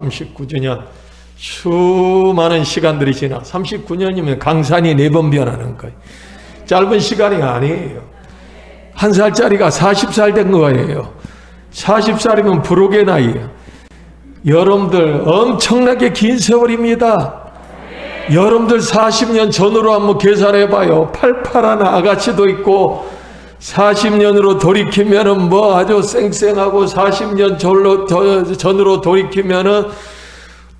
39주년 수많은 시간들이 지나 39년이면 강산이 4번 변하는 거예요. 짧은 시간이 아니에요. 1살짜리가 40살 된 거예요. 40살이면 불혹의 나이예요. 여러분들 엄청나게 긴 세월입니다. 여러분들 40년 전으로 한번 계산해봐요. 팔팔한 아가씨도 있고 40년으로 돌이키면은 뭐 아주 쌩쌩하고 40년 전으로 돌이키면은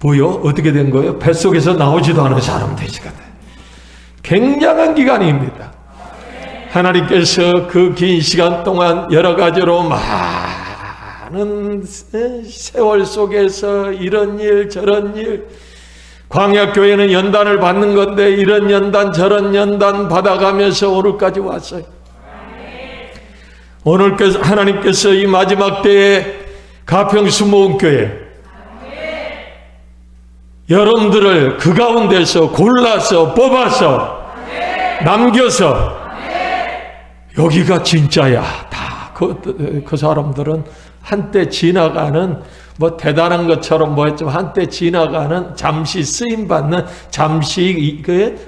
뭐요? 어떻게 된 거예요? 뱃속에서 나오지도 않은 사람 되시거든. 굉장한 기간입니다. 하나님께서 그 긴 시간 동안 여러 가지로 많은 세월 속에서 이런 일 저런 일, 광야교회는 연단을 받는 건데 이런 연단 저런 연단 받아가면서 오늘까지 왔어요. 오늘 하나님께서 이 마지막 때에 가평수목원교회 여러분들을 그 가운데서 골라서 뽑아서 남겨서 여기가 진짜야. 다 그 사람들은 한때 지나가는 뭐 대단한 것처럼 뭐 했지만 한때 지나가는 잠시 쓰임받는 잠시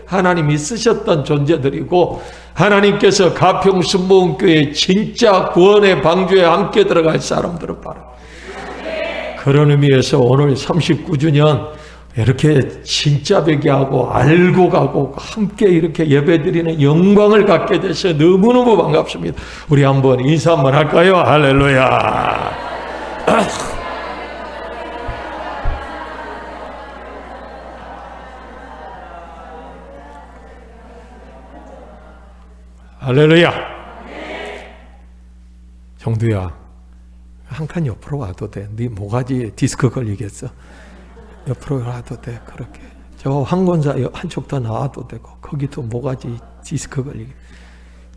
하나님이 쓰셨던 존재들이고 하나님께서 가평순복음교회 진짜 구원의 방주에 함께 들어갈 사람들은 바로 그런 의미에서 오늘 39주년 이렇게 진짜 배기하고 알고 가고 함께 이렇게 예배드리는 영광을 갖게 돼서 너무너무 반갑습니다. 우리 한번 인사 한번 할까요? 할렐루야. 할렐루야. 정두야, 한 칸 옆으로 와도 돼. 네 모가지 디스크 걸리겠어. 옆으로 와도 돼. 그렇게 저 황건사 한쪽 더 나와도 되고 거기도 모가지 디스크 걸리게.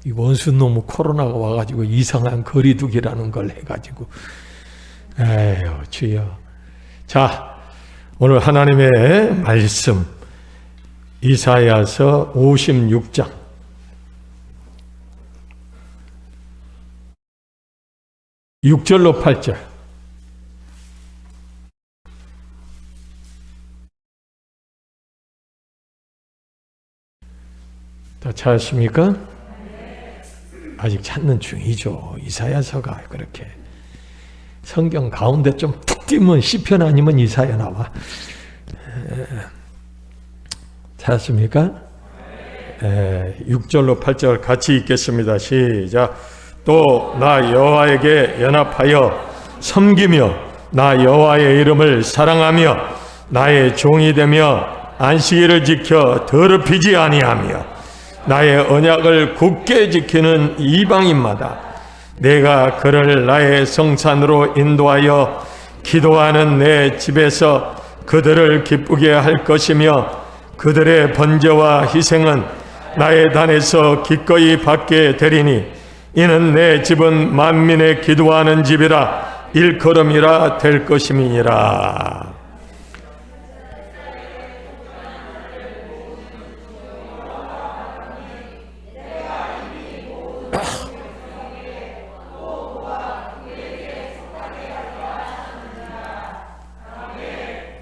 이 원수 놈의 코로나가 와가지고 이상한 거리두기라는 걸 해가지고 에휴 주여. 자, 오늘 하나님의 말씀 이사야서 56장 6절로 8절. 다 찾았습니까? 아직 찾는 중이죠. 이사야서가 그렇게 성경 가운데 좀 툭 띄면 시편 아니면 이사야 나와. 찾았습니까? 6절로 8절 같이 읽겠습니다. 시작. 또 나 여호와에게 연합하여 섬기며 나 여호와의 이름을 사랑하며 나의 종이 되며 안식일을 지켜 더럽히지 아니하며 나의 언약을 굳게 지키는 이방인마다 내가 그를 나의 성산으로 인도하여 기도하는 내 집에서 그들을 기쁘게 할 것이며 그들의 번제와 희생은 나의 단에서 기꺼이 받게 되리니 이는 내 집은 만민의 기도하는 집이라 일컬음이라 될 것임이니라.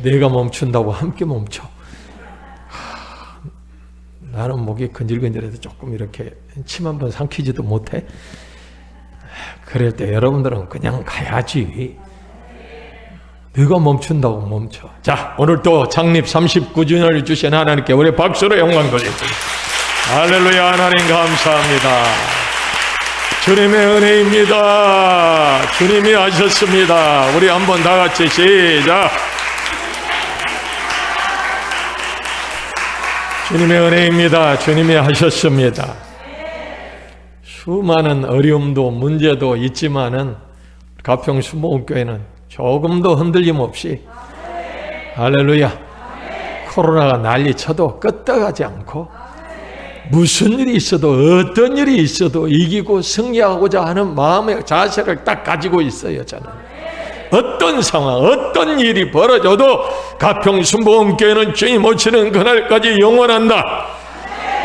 내가 멈춘다고 함께 멈춰. 나는 목이 근질근질해서 조금 이렇게 침 한 번 삼키지도 못해. 그럴 때 여러분들은 그냥 가야지. 내가 멈춘다고 멈춰. 자, 오늘 또 창립 39주년을 주신 하나님께 우리 박수로 영광 돌립니다. 할렐루야. 하나님 감사합니다. 주님의 은혜입니다. 주님이 하셨습니다. 우리 한번 다 같이 시작. 주님의 은혜입니다. 주님이 하셨습니다. 수많은 어려움도 문제도 있지만은 가평수목교회는 조금도 흔들림 없이 할렐루야. 코로나가 난리쳐도 끄떡하지 않고 무슨 일이 있어도 어떤 일이 있어도 이기고 승리하고자 하는 마음의 자세를 딱 가지고 있어요. 저는 어떤 상황 어떤 일이 벌어져도 가평순복음교회는 주님 오시는 그날까지 영원한다.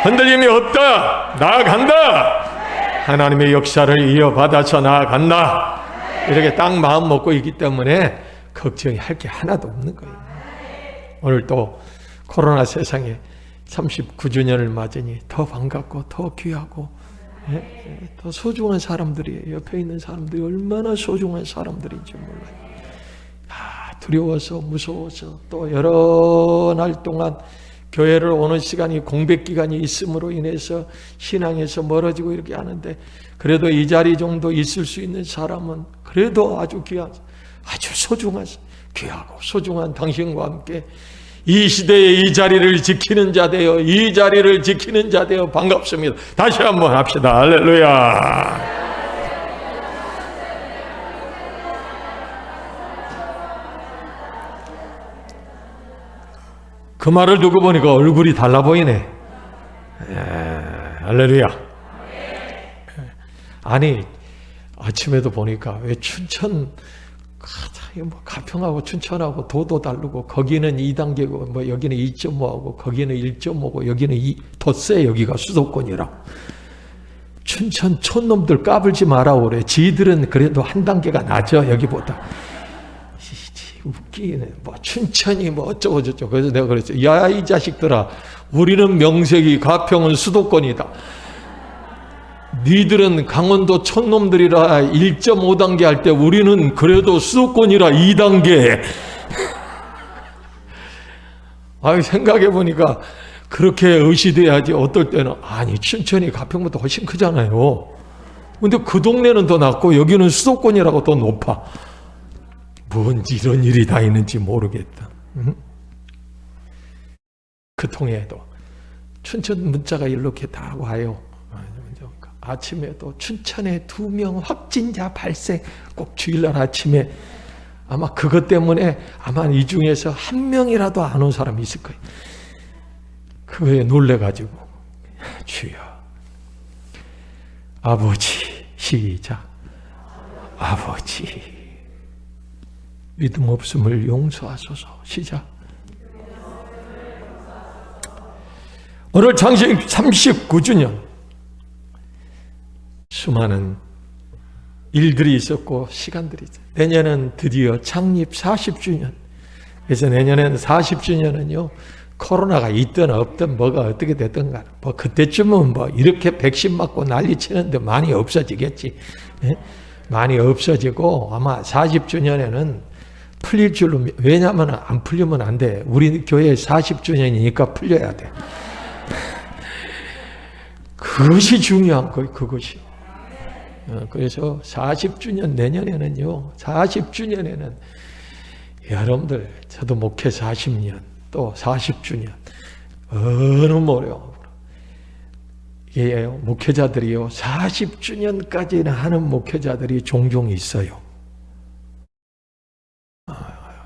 흔들림이 없다. 나아간다. 하나님의 역사를 이어받아서 나아간다. 이렇게 딱 마음 먹고 있기 때문에 걱정이 할 게 하나도 없는 거예요. 오늘 또 코로나 세상에 39주년을 맞으니 더 반갑고 더 귀하고 더 소중한 사람들이에요. 옆에 있는 사람들이 얼마나 소중한 사람들인지 몰라요. 두려워서 무서워서 또 여러 날 동안 교회를 오는 시간이 공백 기간이 있음으로 인해서 신앙에서 멀어지고 이렇게 하는데 그래도 이 자리 정도 있을 수 있는 사람은 그래도 아주 귀한, 아주 소중한, 귀하고 소중한 당신과 함께 이 시대에 이 자리를 지키는 자 되어, 이 자리를 지키는 자 되어 반갑습니다. 다시 한번 합시다. 할렐루야. 그 말을 두고 보니까 얼굴이 달라 보이네. 할렐루야. 아니 아침에도 보니까 왜 춘천 뭐 가평하고 춘천하고 도도 다르고 거기는 2단계고 뭐 여기는 2.5하고 거기는 1.5고 여기는 덧세 여기가 수도권이라. 춘천 촌놈들 까불지 마라 그래. 지들은 그래도 한 단계가 낮아 여기보다. 웃기네. 뭐 춘천이 뭐 어쩌고 저쩌고. 그래서 내가 그랬죠. 야 이 자식들아, 우리는 명색이 가평은 수도권이다. 니들은 강원도 촌놈들이라 1.5단계 할 때 우리는 그래도 수도권이라 2단계. 아니 생각해 보니까 그렇게 의시돼야지. 어떨 때는 아니 춘천이 가평보다 훨씬 크잖아요. 근데 그 동네는 더 낮고 여기는 수도권이라고 더 높아. 뭔지 이런 일이 다 있는지 모르겠다. 그 통에도 춘천 문자가 이렇게 다 와요. 아침에도 춘천에 2명 확진자 발생. 꼭 주일날 아침에 아마 그것 때문에 아마 이 중에서 1명이라도 안 온 사람이 있을 거예요. 그거에 놀래가지고 주여 아버지, 시작, 아버지 믿음 없음을 용서하소서. 시작. 오늘 장식 39주년 수많은 일들이 있었고 시간들이 있었어요. 내년은 드디어 창립 40주년. 그래서 내년엔 40주년은요 코로나가 있든 없든 뭐가 어떻게 됐든 간에 뭐 그때쯤은 뭐 이렇게 백신 맞고 난리 치는데 많이 없어지겠지. 많이 없어지고 아마 40주년에는 풀릴 줄로. 왜냐하면 안 풀리면 안 돼. 우리 교회 40주년이니까 풀려야 돼. 그것이 중요한 거예요. 그것이. 그래서 40주년 내년에는요. 40주년에는 여러분들 저도 목회 40년 또 40주년 어느 모레요. 예, 목회자들이요 40주년까지는 하는 목회자들이 종종 있어요.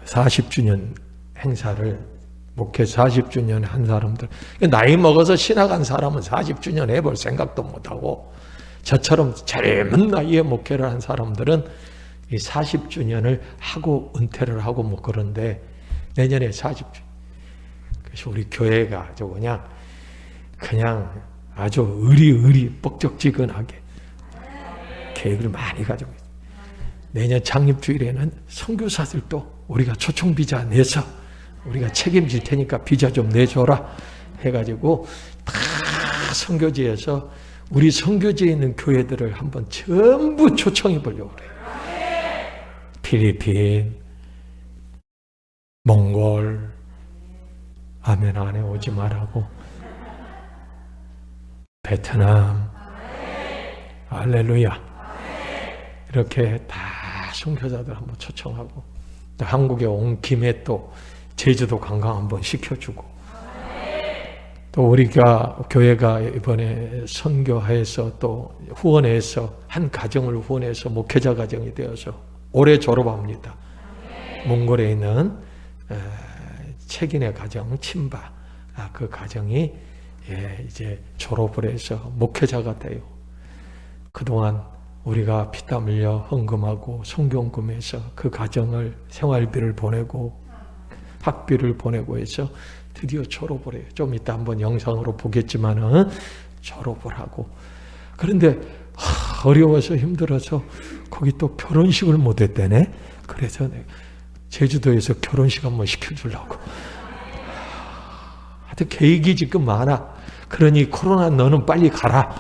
40주년 행사를 목회 40주년 한 사람들, 나이 먹어서 신학 한 사람은 40주년 해볼 생각도 못하고 저처럼 젊은 나이에 목회를 한 사람들은 이 40주년을 하고 은퇴를 하고 뭐 그런데 내년에 40주년. 그래서 우리 교회가 아주 그냥 아주 의리 뻑적지근하게 계획을 많이 가지고 있어요. 내년 창립주일에는 선교사들도 우리가 초청 비자 내서 우리가 책임질 테니까 비자 좀 내줘라 해가지고 다 선교지에서 우리 선교지에 있는 교회들을 한번 전부 초청해 보려고 그래요. 필리핀, 몽골, 아멘 안에 오지 말라고, 베트남, 할렐루야. 이렇게 다 선교사들 한번 초청하고 또 한국에 온 김에 또 제주도 관광 한번 시켜주고 또 우리가 교회가 이번에 선교해서 또 후원해서 한 가정을 후원해서 목회자 가정이 되어서 올해 졸업합니다. 몽골에 있는 책인의 가정 친바 그 가정이 이제 졸업을 해서 목회자가 돼요. 그동안 우리가 피땀 흘려 헌금하고 성경금해서 그 가정을 생활비를 보내고 학비를 보내고 해서 드디어 졸업을 해요. 좀 이따 한번 영상으로 보겠지만은 졸업을 하고. 그런데 어려워서 힘들어서 거기 또 결혼식을 못 했대네. 그래서 제주도에서 결혼식 한번 시켜주려고. 하여튼 계획이 지금 많아. 그러니 코로나 너는 빨리 가라.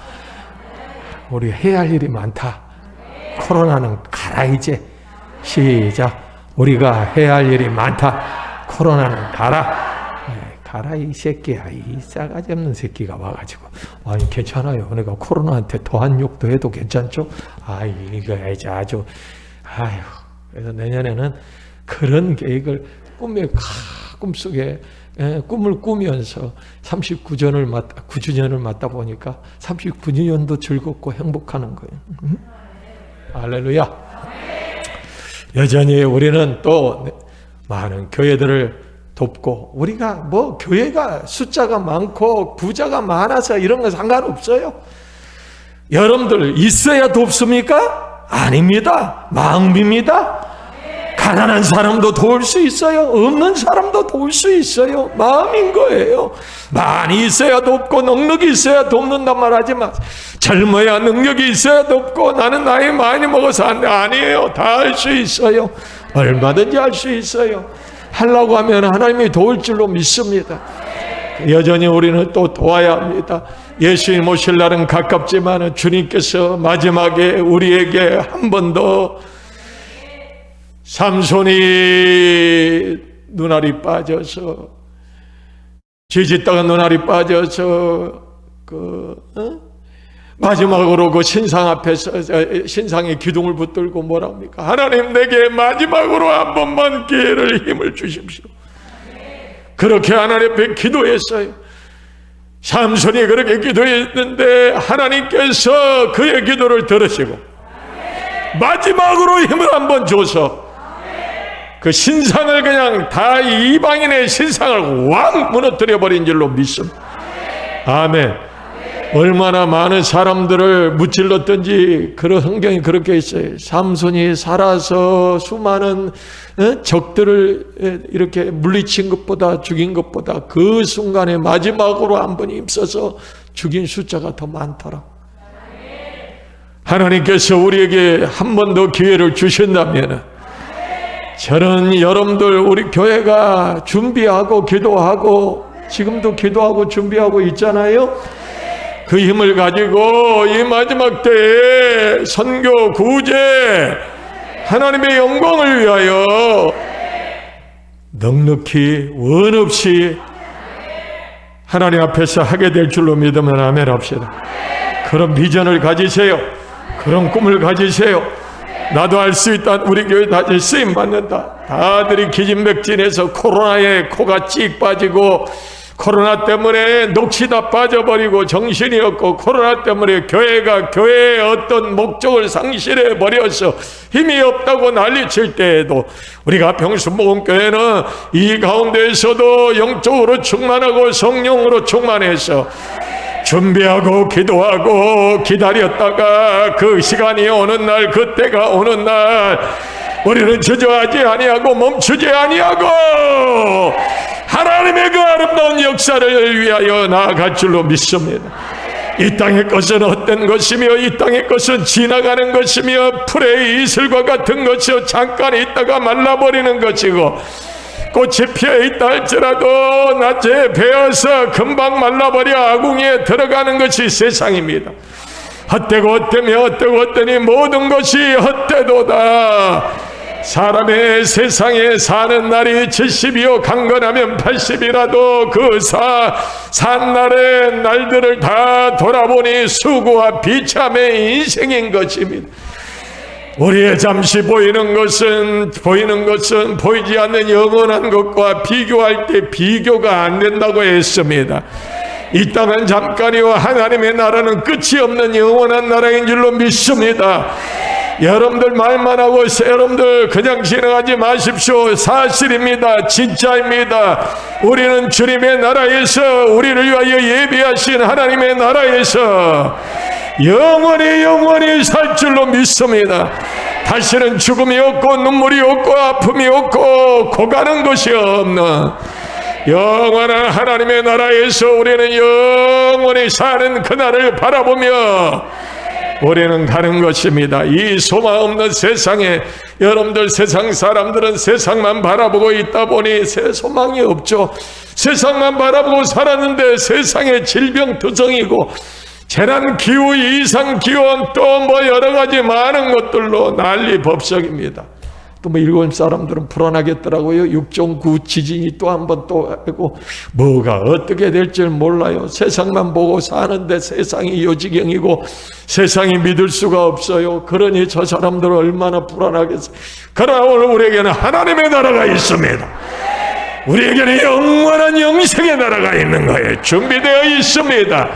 우리 해야 할 일이 많다. 코로나는 가라 이제. 시작. 우리가 해야 할 일이 많다. 코로나는 가라. 가라 이 새끼야. 이 싸가지 없는 새끼가 와가지고. 아니 괜찮아요. 내가 코로나한테 더한 욕도 해도 괜찮죠? 이거 이제 아주 아유. 그래서 내년에는 그런 계획을 꿈속에 꿈을 꾸면서 9주년을 맞다 보니까 39년도 즐겁고 행복하는 거예요. 할렐루야. 여전히 우리는 또 많은 교회들을 돕고, 우리가 뭐 교회가 숫자가 많고 부자가 많아서 이런 건 상관없어요. 여러분들 있어야 돕습니까? 아닙니다. 마음입니다. 가난한 사람도 도울 수 있어요. 없는 사람도 도울 수 있어요. 마음인 거예요. 많이 있어야 돕고 넉넉히 있어야 돕는단 말 하지 마. 젊어야 능력이 있어야 돕고 나는 나이 많이 먹어서 안 돼. 아니에요. 다 할 수 있어요. 얼마든지 할 수 있어요. 하려고 하면 하나님이 도울 줄로 믿습니다. 여전히 우리는 또 도와야 합니다. 예수님 오실 날은 가깝지만 주님께서 마지막에 우리에게 한 번 더 삼손이 눈알이 빠져서 죄짓다가 눈알이 빠져서 마지막으로 그 신상 앞에서 신상의 기둥을 붙들고 뭐라 합니까? 하나님 내게 마지막으로 한 번만 기회를 힘을 주십시오. 그렇게 하나님 앞에 기도했어요. 삼손이 그렇게 기도했는데 하나님께서 그의 기도를 들으시고 마지막으로 힘을 한번 줘서 그 신상을 그냥 다 이방인의 신상을 왕 무너뜨려 버린 줄로 믿습니다. 아멘. 얼마나 많은 사람들을 무찔렀던지 그런 성경이 그렇게 있어요. 삼손이 살아서 수많은 적들을 이렇게 물리친 것보다 죽인 것보다 그 순간에 마지막으로 한 번 힘써서 죽인 숫자가 더 많더라. 하나님께서 우리에게 한 번 더 기회를 주신다면 저는 여러분들 우리 교회가 준비하고 기도하고 지금도 기도하고 준비하고 있잖아요. 그 힘을 가지고 이 마지막 때에 선교 구제 하나님의 영광을 위하여 넉넉히 원 없이 하나님 앞에서 하게 될 줄로 믿으면 아멘 합시다. 그런 비전을 가지세요. 그런 꿈을 가지세요. 나도 할 수 있다. 우리 교회 다들 쓰임 받는다. 다들이 기진맥진해서 코로나에 코가 찍 빠지고 코로나 때문에 녹시다 빠져버리고 정신이 없고 코로나 때문에 교회가 교회의 어떤 목적을 상실해 버려서 힘이 없다고 난리칠 때에도 우리가 평수목음교회는 이 가운데에서도 영적으로 충만하고 성령으로 충만해서 준비하고 기도하고 기다렸다가 그 시간이 오는 날, 그때가 오는 날 우리는 주저하지 아니하고 멈추지 아니하고 하나님의 그 아름다운 역사를 위하여 나아갈 줄로 믿습니다. 이 땅의 것은 헛된 것이며 이 땅의 것은 지나가는 것이며 풀의 이슬과 같은 것이요 잠깐 있다가 말라버리는 것이고 꽃이 피어있다 할지라도 낮에 베어서 금방 말라버려 아궁이에 들어가는 것이 세상입니다. 헛되고 헛되며 헛되고 헛되니 모든 것이 헛되도다. 사람의 세상에 사는 날이 70이요 강건하면 80이라도 그 산 날의 날들을 다 돌아보니 수고와 비참의 인생인 것입니다. 우리의 잠시 보이는 것은 보이지 않는 영원한 것과 비교할 때 비교가 안 된다고 했습니다. 이 땅은 잠깐이요 하나님의 나라는 끝이 없는 영원한 나라인 줄로 믿습니다. 여러분들 말만 하고 여러분들 그냥 지나가지 마십시오. 사실입니다. 진짜입니다. 우리는 주님의 나라에서 우리를 위하여 예비하신 하나님의 나라에서 영원히 살 줄로 믿습니다. 다시는 죽음이 없고 눈물이 없고 아픔이 없고 고가는 것이 없는 영원한 하나님의 나라에서 우리는 영원히 사는 그날을 바라보며 우리는 가는 것입니다. 이 소망 없는 세상에 여러분들, 세상 사람들은 세상만 바라보고 있다 보니 소망이 없죠. 세상만 바라보고 살았는데 세상에 질병투성이고 재난 기후, 이상 기온, 또 뭐 여러 가지 많은 것들로 난리 법석입니다. 또 뭐 일본 사람들은 불안하겠더라고요. 6.9 지진이 또 한 번 또 하고 뭐가 어떻게 될지 몰라요. 세상만 보고 사는데 세상이 요지경이고 세상이 믿을 수가 없어요. 그러니 저 사람들은 얼마나 불안하겠어요. 그러나 오늘 우리에게는 하나님의 나라가 있습니다. 우리에게는 영원한 영생의 나라가 있는 거예요. 준비되어 있습니다.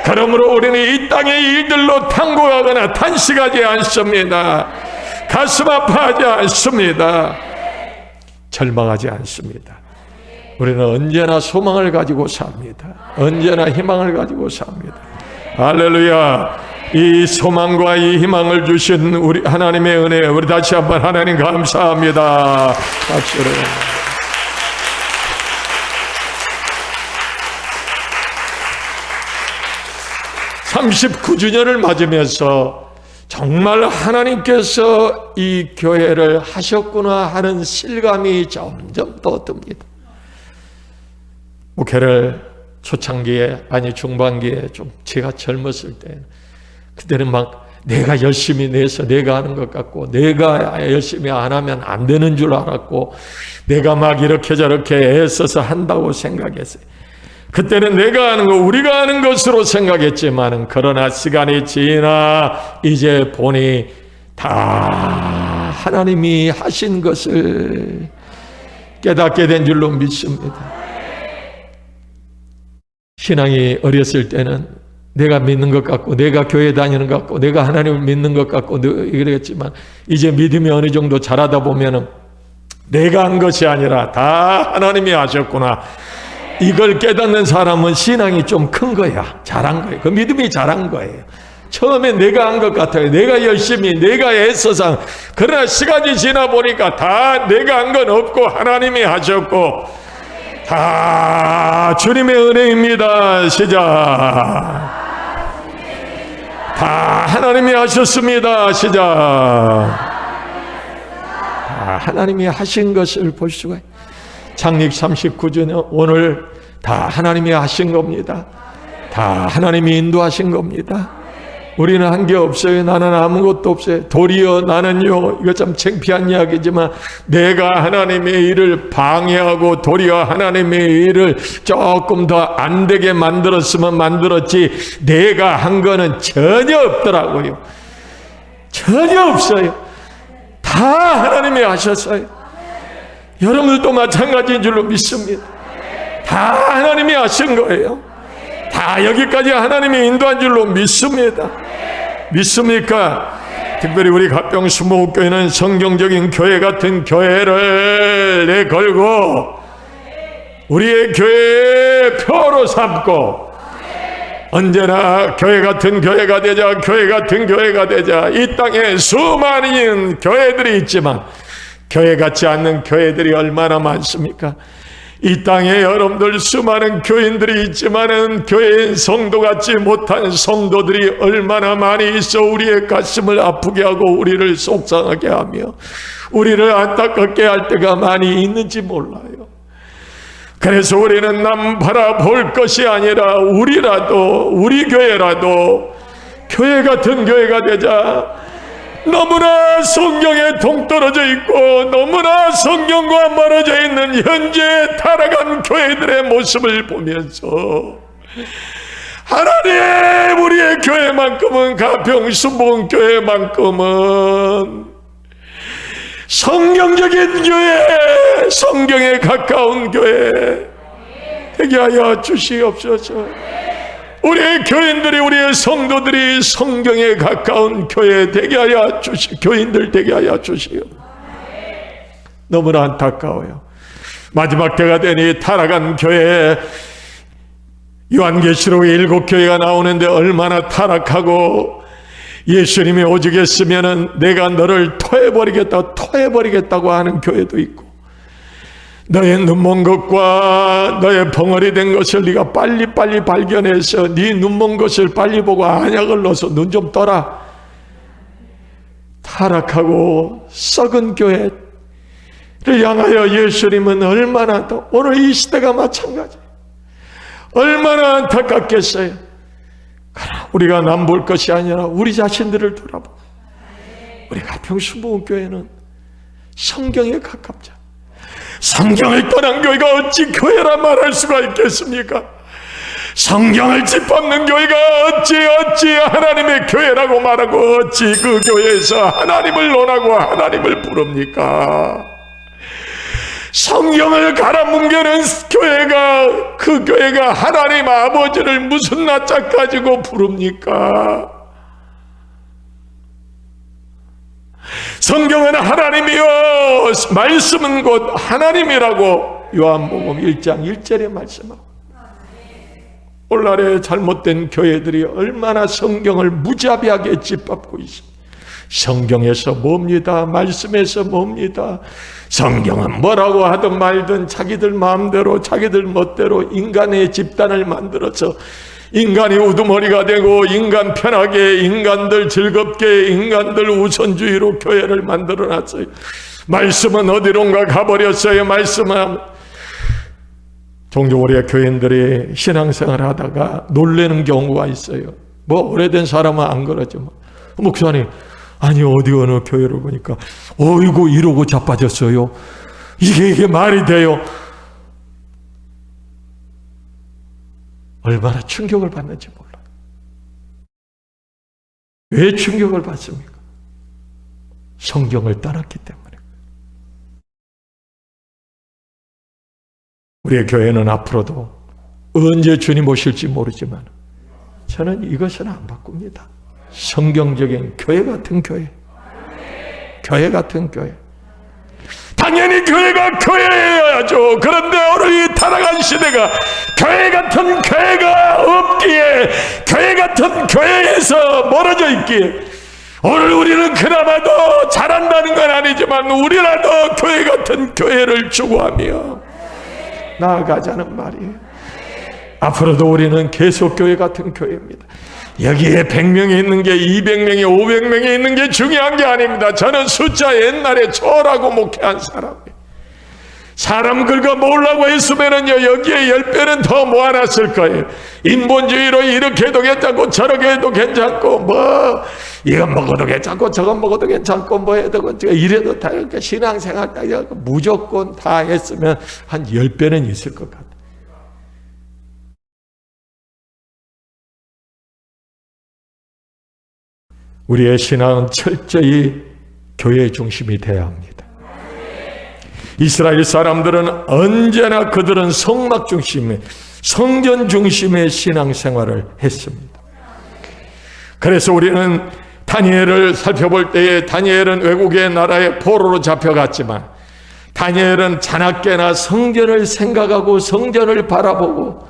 그러므로 우리는 이 땅의 일들로 탐구하거나 탄식하지 않습니다. 가슴 아파하지 않습니다. 절망하지 않습니다. 우리는 언제나 소망을 가지고 삽니다. 언제나 희망을 가지고 삽니다. 할렐루야. 이 소망과 이 희망을 주신 우리 하나님의 은혜, 우리 다시 한번 하나님 감사합니다. 박수로. 39주년을 맞으면서 정말 하나님께서 이 교회를 하셨구나 하는 실감이 점점 더 듭니다. 목회를 초창기에, 아니 중반기에 좀 제가 젊었을 때, 그때는 막 내가 열심히 내서 내가 하는 것 같고, 내가 열심히 안 하면 안 되는 줄 알았고, 내가 막 이렇게 저렇게 애써서 한다고 생각했어요. 그때는 내가 하는 거, 우리가 하는 것으로 생각했지만은, 그러나 시간이 지나 이제 보니 다 하나님이 하신 것을 깨닫게 된 줄로 믿습니다. 신앙이 어렸을 때는 내가 믿는 것 같고, 내가 교회 다니는 것 같고, 내가 하나님을 믿는 것 같고 이랬지만, 이제 믿음이 어느 정도 자라다 보면은 내가 한 것이 아니라 다 하나님이 하셨구나, 이걸 깨닫는 사람은 신앙이 좀 큰 거야. 잘한 거예요. 그 믿음이 잘한 거예요. 처음에 내가 한 것 같아요. 내가 열심히, 내가 애써서. 그러나 시간이 지나 보니까 다 내가 한 건 없고 하나님이 하셨고, 다 주님의 은혜입니다. 시작. 다 하나님이 하셨습니다. 시작. 다 하나님이 하신 것을 볼 수가 있어요. 창립 39주년 오늘 다 하나님이 하신 겁니다. 다 하나님이 인도하신 겁니다. 우리는 한 게 없어요. 나는 아무것도 없어요. 도리어 나는요, 이거 참 창피한 이야기지만 내가 하나님의 일을 방해하고 도리어 하나님의 일을 조금 더 안 되게 만들었으면 만들었지, 내가 한 거는 전혀 없더라고요. 전혀 없어요. 다 하나님이 하셨어요. 여러분들도 마찬가지인 줄로 믿습니다. 다 하나님이 하신 거예요. 다 여기까지 하나님이 인도한 줄로 믿습니다. 믿습니까? 특별히 우리 가평 순복음교회는 성경적인 교회 같은 교회를 내걸고 우리의 교회의 표로 삼고 언제나 교회 같은 교회가 되자, 교회 같은 교회가 되자. 이 땅에 수많은 교회들이 있지만 교회 같지 않는 교회들이 얼마나 많습니까? 이 땅에 여러분들 수많은 교인들이 있지만은 교회인 성도 같지 못한 성도들이 얼마나 많이 있어 우리의 가슴을 아프게 하고 우리를 속상하게 하며 우리를 안타깝게 할 때가 많이 있는지 몰라요. 그래서 우리는 남 바라볼 것이 아니라 우리라도, 우리 교회라도 교회 같은 교회가 되자. 너무나 성경에 동떨어져 있고 너무나 성경과 멀어져 있는 현재 타락한 교회들의 모습을 보면서 하나님, 우리의 교회만큼은, 가평 순복음교회만큼은 성경적인 교회, 성경에 가까운 교회 되게 하여 주시옵소서. 우리의 교인들이, 우리의 성도들이 성경에 가까운 교회 되게 하여 교인들 되게 하여 주시오. 너무나 안타까워요. 마지막 때가 되니 타락한 교회, 요한계시록 7교회가 나오는데 얼마나 타락하고, 예수님이 오죽했으면은 내가 너를 토해버리겠다고 하는 교회도 있고, 너의 눈먼 것과 너의 벙어리 된 것을 네가 빨리빨리 발견해서 네 눈먼 것을 빨리 보고 안약을 넣어서 눈 좀 떠라. 타락하고 썩은 교회를 향하여 예수님은 얼마나 더, 오늘 이 시대가 마찬가지예요. 얼마나 안타깝겠어요. 그러나 우리가 남 볼 것이 아니라 우리 자신들을 돌아보고, 우리 가평순복음교회는 성경에 가깝자. 성경을 떠난 교회가 어찌 교회라 말할 수가 있겠습니까? 성경을 짚어놓는 교회가 어찌 하나님의 교회라고 말하고 어찌 그 교회에서 하나님을 논하고 하나님을 부릅니까? 성경을 갈아뭉개는 교회가, 그 교회가 하나님 아버지를 무슨 낯짝 가지고 부릅니까? 성경은 하나님이요 말씀은 곧 하나님이라고 요한복음 1장 1절에 말씀하고, 오늘날의 잘못된 교회들이 얼마나 성경을 무자비하게 짓밟고 있습니다. 성경에서 뭡니다. 말씀에서 뭡니다. 성경은 뭐라고 하든 말든 자기들 마음대로 자기들 멋대로 인간의 집단을 만들어서 인간이 우두머리가 되고 인간 편하게, 인간들 즐겁게, 인간들 우선주의로 교회를 만들어놨어요. 말씀은 어디론가 가버렸어요. 말씀은 종종 우리의 교인들이 신앙생활 하다가 놀라는 경우가 있어요. 뭐 오래된 사람은 안 그러지만, 목사님 아니 어디 어느 교회를 보니까 어이구 이러고 자빠졌어요. 이게 말이 돼요? 얼마나 충격을 받는지 몰라요. 왜 충격을 받습니까? 성경을 떠났기 때문에. 우리의 교회는 앞으로도 언제 주님 오실지 모르지만 저는 이것은 안 바꿉니다. 성경적인 교회 같은 교회, 교회 같은 교회. 당연히 교회가 교회여야죠. 그런데 오늘 이 타락한 시대가 교회 같은 교회가 없기에, 교회 같은 교회에서 멀어져 있기에, 오늘 우리는 그나마도 잘한다는 건 아니지만 우리라도 교회 같은 교회를 추구하며 나아가자는 말이에요. 앞으로도 우리는 계속 교회 같은 교회입니다. 여기에 100명이 있는 게 200명이 500명이 있는 게 중요한 게 아닙니다. 저는 숫자 옛날에 초라고 목회한 사람이에요. 사람 긁어 모으려고 했으면은요, 여기에 10배는 더 모아놨을 거예요. 인본주의로 이렇게 해도 괜찮고 저렇게 해도 괜찮고, 뭐 이건 먹어도 괜찮고 저건 먹어도 괜찮고 뭐 해도 이래도 다 이렇게 신앙생활 다 무조건 다 했으면 한 10배는 있을 것 같아요. 우리의 신앙은 철저히 교회 중심이 되어야 합니다. 이스라엘 사람들은 언제나 그들은 성막 중심의, 성전 중심의 신앙생활을 했습니다. 그래서 우리는 다니엘을 살펴볼 때에, 다니엘은 외국의 나라의 포로로 잡혀갔지만 다니엘은 자나깨나 성전을 생각하고 성전을 바라보고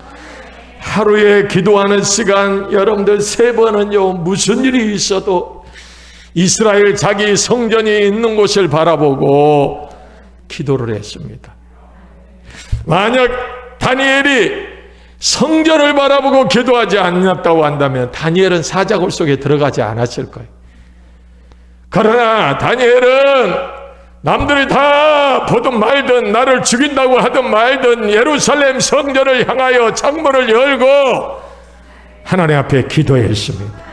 하루에 기도하는 시간, 여러분들 3번은요 무슨 일이 있어도 이스라엘 자기 성전이 있는 곳을 바라보고 기도를 했습니다. 만약 다니엘이 성전을 바라보고 기도하지 않았다고 한다면 다니엘은 사자굴 속에 들어가지 않았을 거예요. 그러나 다니엘은 남들이 다 보든 말든 나를 죽인다고 하든 말든 예루살렘 성전을 향하여 창문을 열고 하나님 앞에 기도했습니다.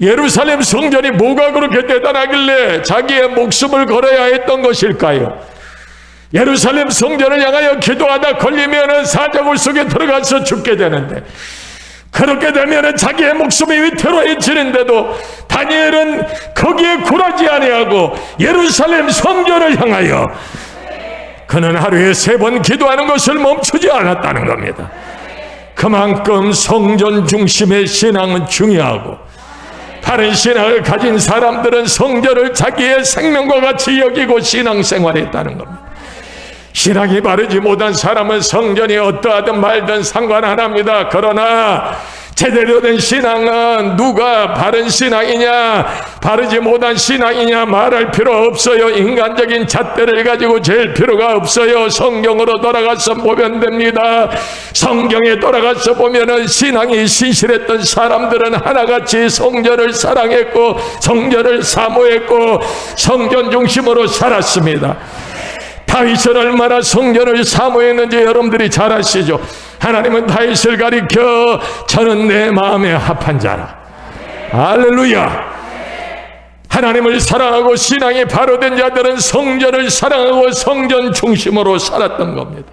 예루살렘 성전이 뭐가 그렇게 대단하길래 자기의 목숨을 걸어야 했던 것일까요? 예루살렘 성전을 향하여 기도하다 걸리면은 사자굴 속에 들어가서 죽게 되는데, 그렇게 되면은 자기의 목숨이 위태로해지는데도 다니엘은 거기에 굴하지 아니하고 예루살렘 성전을 향하여 그는 하루에 3번 기도하는 것을 멈추지 않았다는 겁니다. 그만큼 성전 중심의 신앙은 중요하고, 바른 신앙을 가진 사람들은 성전을 자기의 생명과 같이 여기고 신앙생활했다는 겁니다. 신앙이 바르지 못한 사람은 성전이 어떠하든 말든 상관 안 합니다. 그러나 제대로 된 신앙은 누가 바른 신앙이냐 바르지 못한 신앙이냐 말할 필요 없어요. 인간적인 잣대를 가지고 잴 필요가 없어요. 성경으로 돌아가서 보면 됩니다. 성경에 돌아가서 보면은 신앙이 신실했던 사람들은 하나같이 성전을 사랑했고 성전을 사모했고 성전 중심으로 살았습니다. 다윗은 얼마나 성전을 사모했는지 여러분들이 잘 아시죠. 하나님은 다윗을 가리켜 저는 내 마음에 합한 자라. 할렐루야. 하나님을 사랑하고 신앙이 바로 된 자들은 성전을 사랑하고 성전 중심으로 살았던 겁니다.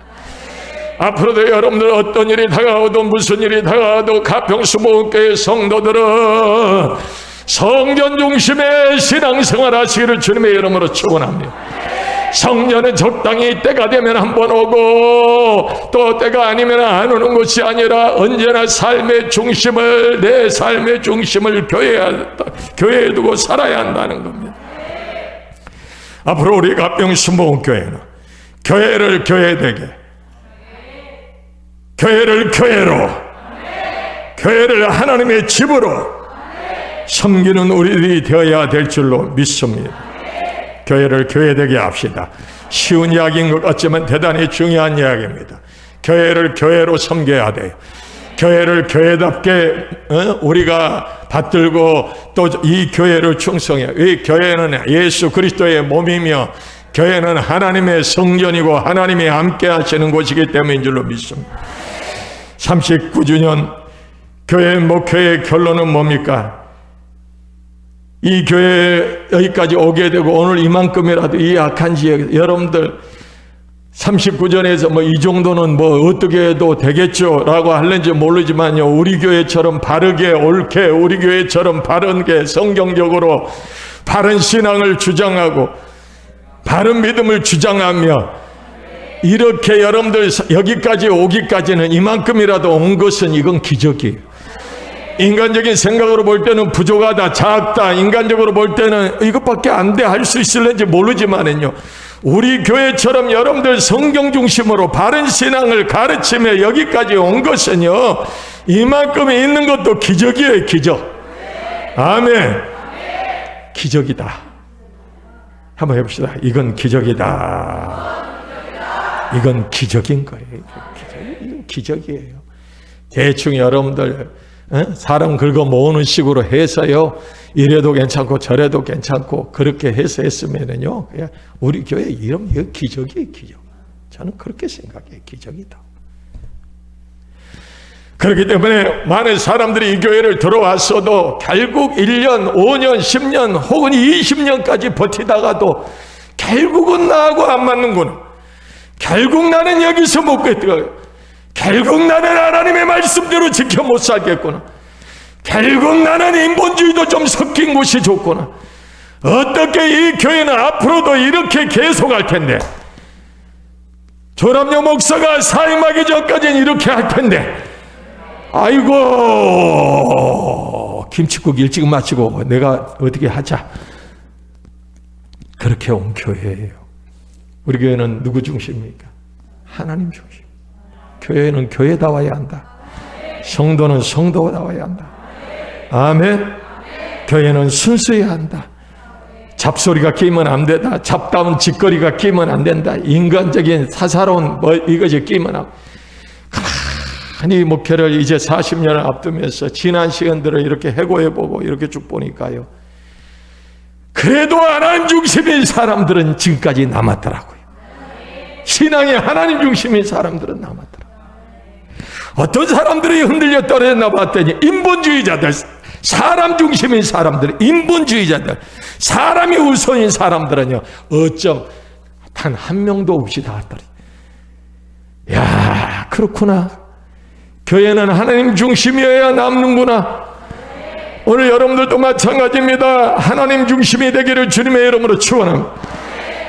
앞으로도 여러분들 어떤 일이 다가오도 무슨 일이 다가와도 가평수목교회 성도들은 성전 중심의 신앙생활 하시기를 주님의 이름으로 축원합니다. 성전은 적당히 때가 되면 한번 오고 또 때가 아니면 안 오는 것이 아니라 언제나 삶의 중심을 내 삶의 중심을 교회에 두고 살아야 한다는 겁니다. 앞으로 우리 가평수목교회는 교회를 교회되게, 교회를 교회로, 교회를 하나님의 집으로 섬기는 우리들이 되어야 될 줄로 믿습니다. 교회를 교회되게 합시다. 쉬운 이야기인 것 같지만 대단히 중요한 이야기입니다. 교회를 교회로 섬겨야 돼요. 교회를 교회답게 우리가 받들고 또 이 교회를 충성해요. 이 교회는 예수 그리스도의 몸이며 교회는 하나님의 성전이고 하나님이 함께 하시는 곳이기 때문인 줄로 믿습니다. 39주년 교회 목회의 결론은 뭡니까? 이 교회 여기까지 오게 되고 오늘 이만큼이라도 이 악한 지역 여러분들 39전에서 뭐 이 정도는 뭐 어떻게 해도 되겠죠 라고 할는지 모르지만요, 우리 교회처럼 바르게 옳게 우리 교회처럼 바른게 성경적으로 바른 신앙을 주장하고 바른 믿음을 주장하며 이렇게 여러분들 여기까지 오기까지는 이만큼이라도 온 것은 이건 기적이에요. 인간적인 생각으로 볼 때는 부족하다, 작다, 인간적으로 볼 때는 이것밖에 안 돼 할 수 있을는지 모르지만은요, 우리 교회처럼 여러분들 성경 중심으로 바른 신앙을 가르치며 여기까지 온 것은요, 이만큼 있는 것도 기적이에요. 기적. 아멘. 기적이다. 한번 해봅시다. 이건 기적이다. 이건 기적인 거예요. 이건 기적이에요. 대충 여러분들 사람 긁어 모으는 식으로 해서요, 이래도 괜찮고 저래도 괜찮고 그렇게 해서 했으면은요, 우리 교회 이름 이거 기적이에요. 기적. 저는 그렇게 생각해요. 기적이다. 그렇기 때문에 많은 사람들이 이 교회를 들어왔어도 결국 1년, 5년, 10년 혹은 20년까지 버티다가도 결국은 나하고 안 맞는구나, 결국 나는 여기서 못 겠더라고요, 결국 나는 하나님의 말씀대로 지켜 못 살겠구나, 결국 나는 인본주의도 좀 섞인 곳이 좋구나, 어떻게 이 교회는 앞으로도 이렇게 계속할 텐데, 조남녀 목사가 사임하기 전까지는 이렇게 할 텐데, 아이고 김치국 일찍 마치고 내가 어떻게 하자, 그렇게 온 교회예요. 우리 교회는 누구 중심입니까? 하나님 중심. 교회는 교회다워야 한다. 성도는 성도다워야 한다. 아멘. 교회는 순수해야 한다. 잡소리가 끼면 안 된다. 잡다운 짓거리가 끼면 안 된다. 인간적인 사사로운 이것이 끼면 안 된다. 가만히 목회를 이제 40년을 앞두면서 지난 시간들을 이렇게 해고해보고 이렇게 쭉 보니까요, 그래도 하나님 중심인 사람들은 지금까지 남았더라고요. 신앙이 하나님 중심인 사람들은 남았더라고요. 어떤 사람들이 흔들려 떨어졌나 봤더니 인본주의자들, 사람 중심인 사람들, 인본주의자들, 사람이 우선인 사람들은요, 어쩜 단 한 명도 없이 나왔더니, 야, 그렇구나. 교회는 하나님 중심이어야 남는구나. 오늘 여러분들도 마찬가지입니다. 하나님 중심이 되기를 주님의 이름으로 축원합니다.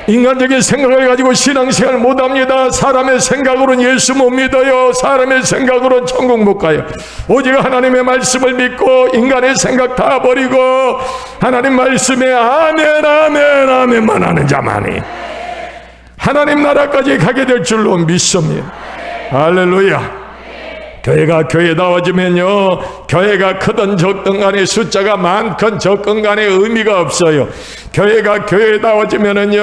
인간적인 생각을 가지고 신앙생활 못합니다. 사람의 생각으로는 예수 못 믿어요. 사람의 생각으로는 천국 못 가요. 오직 하나님의 말씀을 믿고 인간의 생각 다 버리고 하나님 말씀에 아멘 아멘 아멘만 하는 자만이 하나님 나라까지 가게 될 줄로 믿습니다. 할렐루야. 교회가 교회다워지면요, 교회가 크든 적든 간에 숫자가 많건 적건 간에 의미가 없어요. 교회가 교회다워지면은요,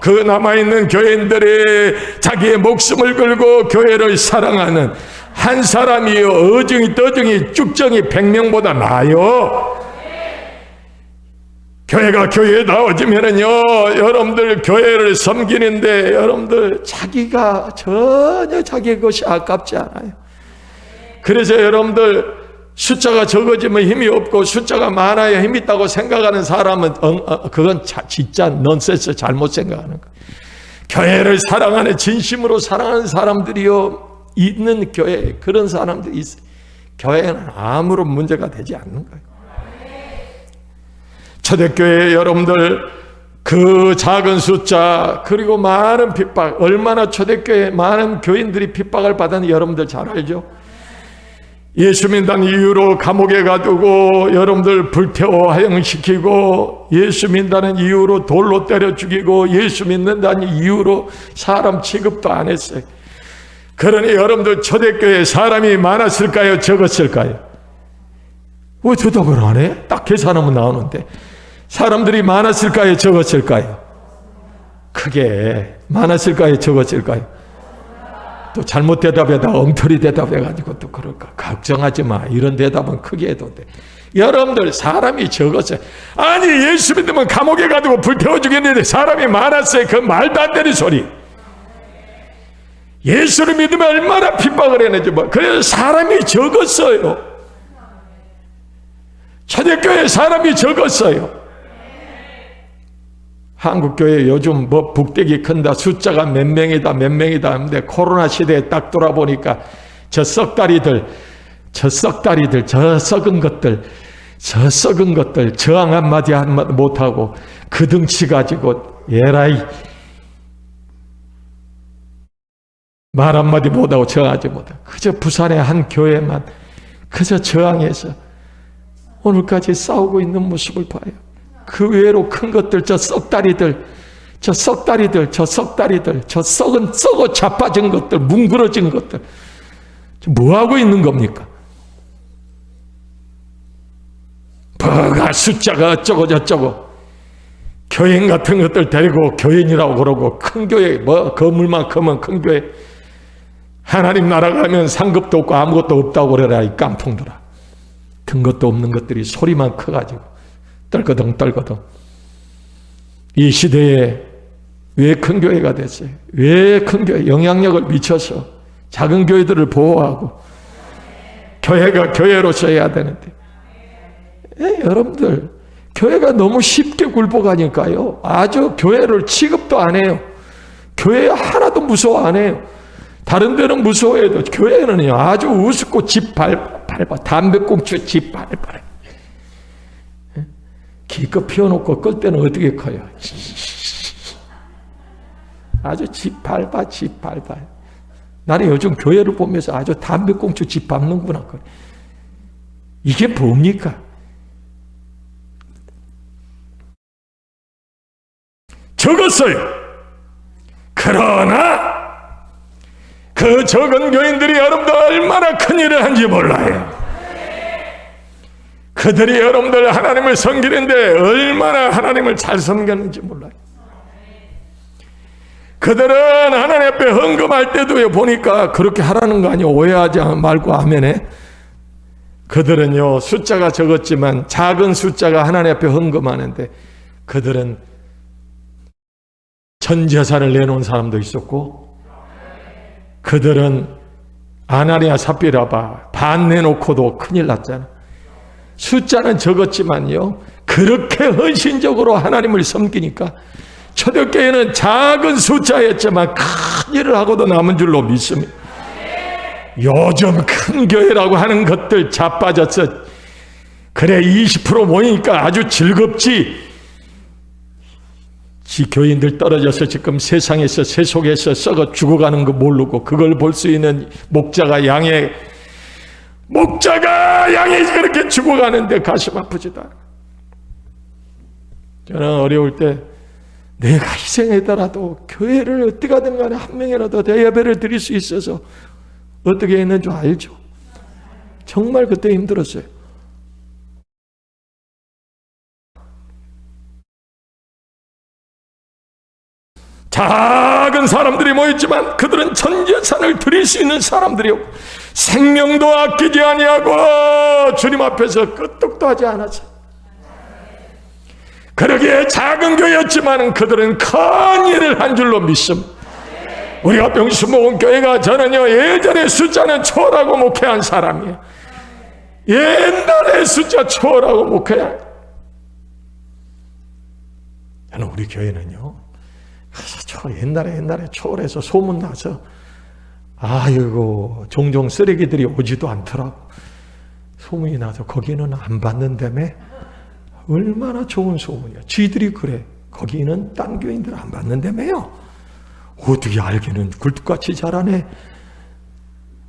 그 남아있는 교인들이 자기의 목숨을 걸고 교회를 사랑하는 한 사람이요, 어중이 떠중이 쭉정이 100명보다 나아요. 교회가 교회다워지면은요, 여러분들 교회를 섬기는데 여러분들 자기가 전혀 자기 것이 아깝지 않아요. 그래서 여러분들 숫자가 적어지면 힘이 없고 숫자가 많아야 힘이 있다고 생각하는 사람은 그건 진짜 넌센스, 잘못 생각하는 거예요. 교회를 사랑하는, 진심으로 사랑하는 사람들이요 있는 교회, 그런 사람들이 있어요. 교회는 아무런 문제가 되지 않는 거예요. 초대교회 여러분들 그 작은 숫자 그리고 많은 핍박, 얼마나 초대교회 많은 교인들이 핍박을 받았는지 여러분들 잘 알죠? 예수 믿는 이유로 감옥에 가두고 여러분들 불태워 화형시키고, 예수 믿는다는 이유로 돌로 때려 죽이고, 예수 믿는다는 이유로 사람 취급도 안 했어요. 그러니 여러분들 초대교회에 사람이 많았을까요? 적었을까요? 왜 대답을 안 해? 딱 계산하면 나오는데. 사람들이 많았을까요? 적었을까요? 크게 많았을까요? 적었을까요? 또 잘못 대답에다 엉터리 대답해가지고 또 그럴까? 걱정하지 마. 이런 대답은 크게 해도 돼. 여러분들 사람이 적었어요. 아니 예수 믿으면 감옥에 가두고 불태워 주겠는데 사람이 많았어요. 그 말도 안 되는 소리. 예수를 믿으면 얼마나 핍박을 했는지 뭐. 그래서 사람이 적었어요. 초대교회 사람이 적었어요. 한국교회 요즘 뭐 북대기 큰다, 숫자가 몇 명이다 하는데 코로나 시대에 딱 돌아보니까 저 썩다리들, 저 썩은 것들 저항 한마디 못하고 그 덩치 가지고 예라이 말 한마디 못하고 저항하지 못하고 그저 부산의 한 교회만 그저 저항해서 오늘까지 싸우고 있는 모습을 봐요. 그 외로 큰 것들, 저 썩다리들, 저 썩어 자빠진 것들, 뭉그러진 것들, 뭐 하고 있는 겁니까? 뭐가 숫자가 어쩌고 저쩌고, 교인 같은 것들 데리고 교인이라고 그러고, 큰 교회, 뭐 건물만 크면 큰 교회, 하나님 나라 가면 상급도 없고 아무것도 없다고 그래라, 이 깐풍들아. 큰 것도 없는 것들이 소리만 커가지고 떨거덩 이 시대에 왜 큰 교회가 됐어요? 왜 큰 교회 영향력을 미쳐서 작은 교회들을 보호하고 교회가 교회로서 해야 되는데 여러분들 교회가 너무 쉽게 굴복하니까요 아주 교회를 취급도 안 해요. 교회 하나도 무서워 안 해요. 다른 데는 무서워해도 교회는 아주 우습고 집 밟아, 담배꽁초 집 밟아. 기껏 피워놓고 끌 때는 어떻게 커요? 아주 집 밟아. 나는 요즘 교회를 보면서 아주 담배꽁초 집 밟는구나. 이게 뭡니까? 적었어요. 그러나 그 적은 교인들이 여러분들 얼마나 큰 일을 한지 몰라요. 그들이 여러분들 하나님을 섬기는데 얼마나 하나님을 잘 섬겼는지 몰라요. 그들은 하나님 앞에 헌금할 때도 보니까 그렇게 하라는 거 아니에요. 오해하지 말고 아멘에. 그들은요 숫자가 적었지만 작은 숫자가 하나님 앞에 헌금하는데 그들은 전 재산을 내놓은 사람도 있었고 그들은 아나니아 삽비라바 반 내놓고도 큰일 났잖아. 숫자는 적었지만요 그렇게 헌신적으로 하나님을 섬기니까 초대교회는 작은 숫자였지만 큰 일을 하고도 남은 줄로 믿습니다. 요즘 큰 교회라고 하는 것들 자빠졌어. 그래 20% 모이니까 아주 즐겁지. 지 교인들 떨어져서 지금 세상에서 세속에서 썩어 죽어가는 거 모르고 그걸 볼 수 있는 목자가 양이 그렇게 죽어가는데 가슴 아프지도 않아. 저는 어려울 때 내가 희생하더라도 교회를 어떻게 하든 간에 한 명이라도 내 예배를 드릴 수 있어서 어떻게 했는 줄 알죠? 정말 그때 힘들었어요. 작은 사람들이 모였지만 그들은 전 재산을 드릴 수 있는 사람들이었고 생명도 아끼지 아니하고 주님 앞에서 끄떡도 하지 않았어요. 그러기에 작은 교회였지만 그들은 큰 일을 한 줄로 믿습니다. 우리가 명수목원교회가 저는요 예전에 숫자는 초라고 목회한 사람이에요. 옛날에 숫자 초라고 목회한 저는 우리 교회는요 옛날에 초월해서 소문나서 아이고 종종 쓰레기들이 오지도 않더라고. 소문이 나서 거기는 안 받는다며. 얼마나 좋은 소문이야. 쥐들이 그래. 거기는 딴 교인들 안 받는다며요. 어떻게 알기는 굴뚝같이 잘하네.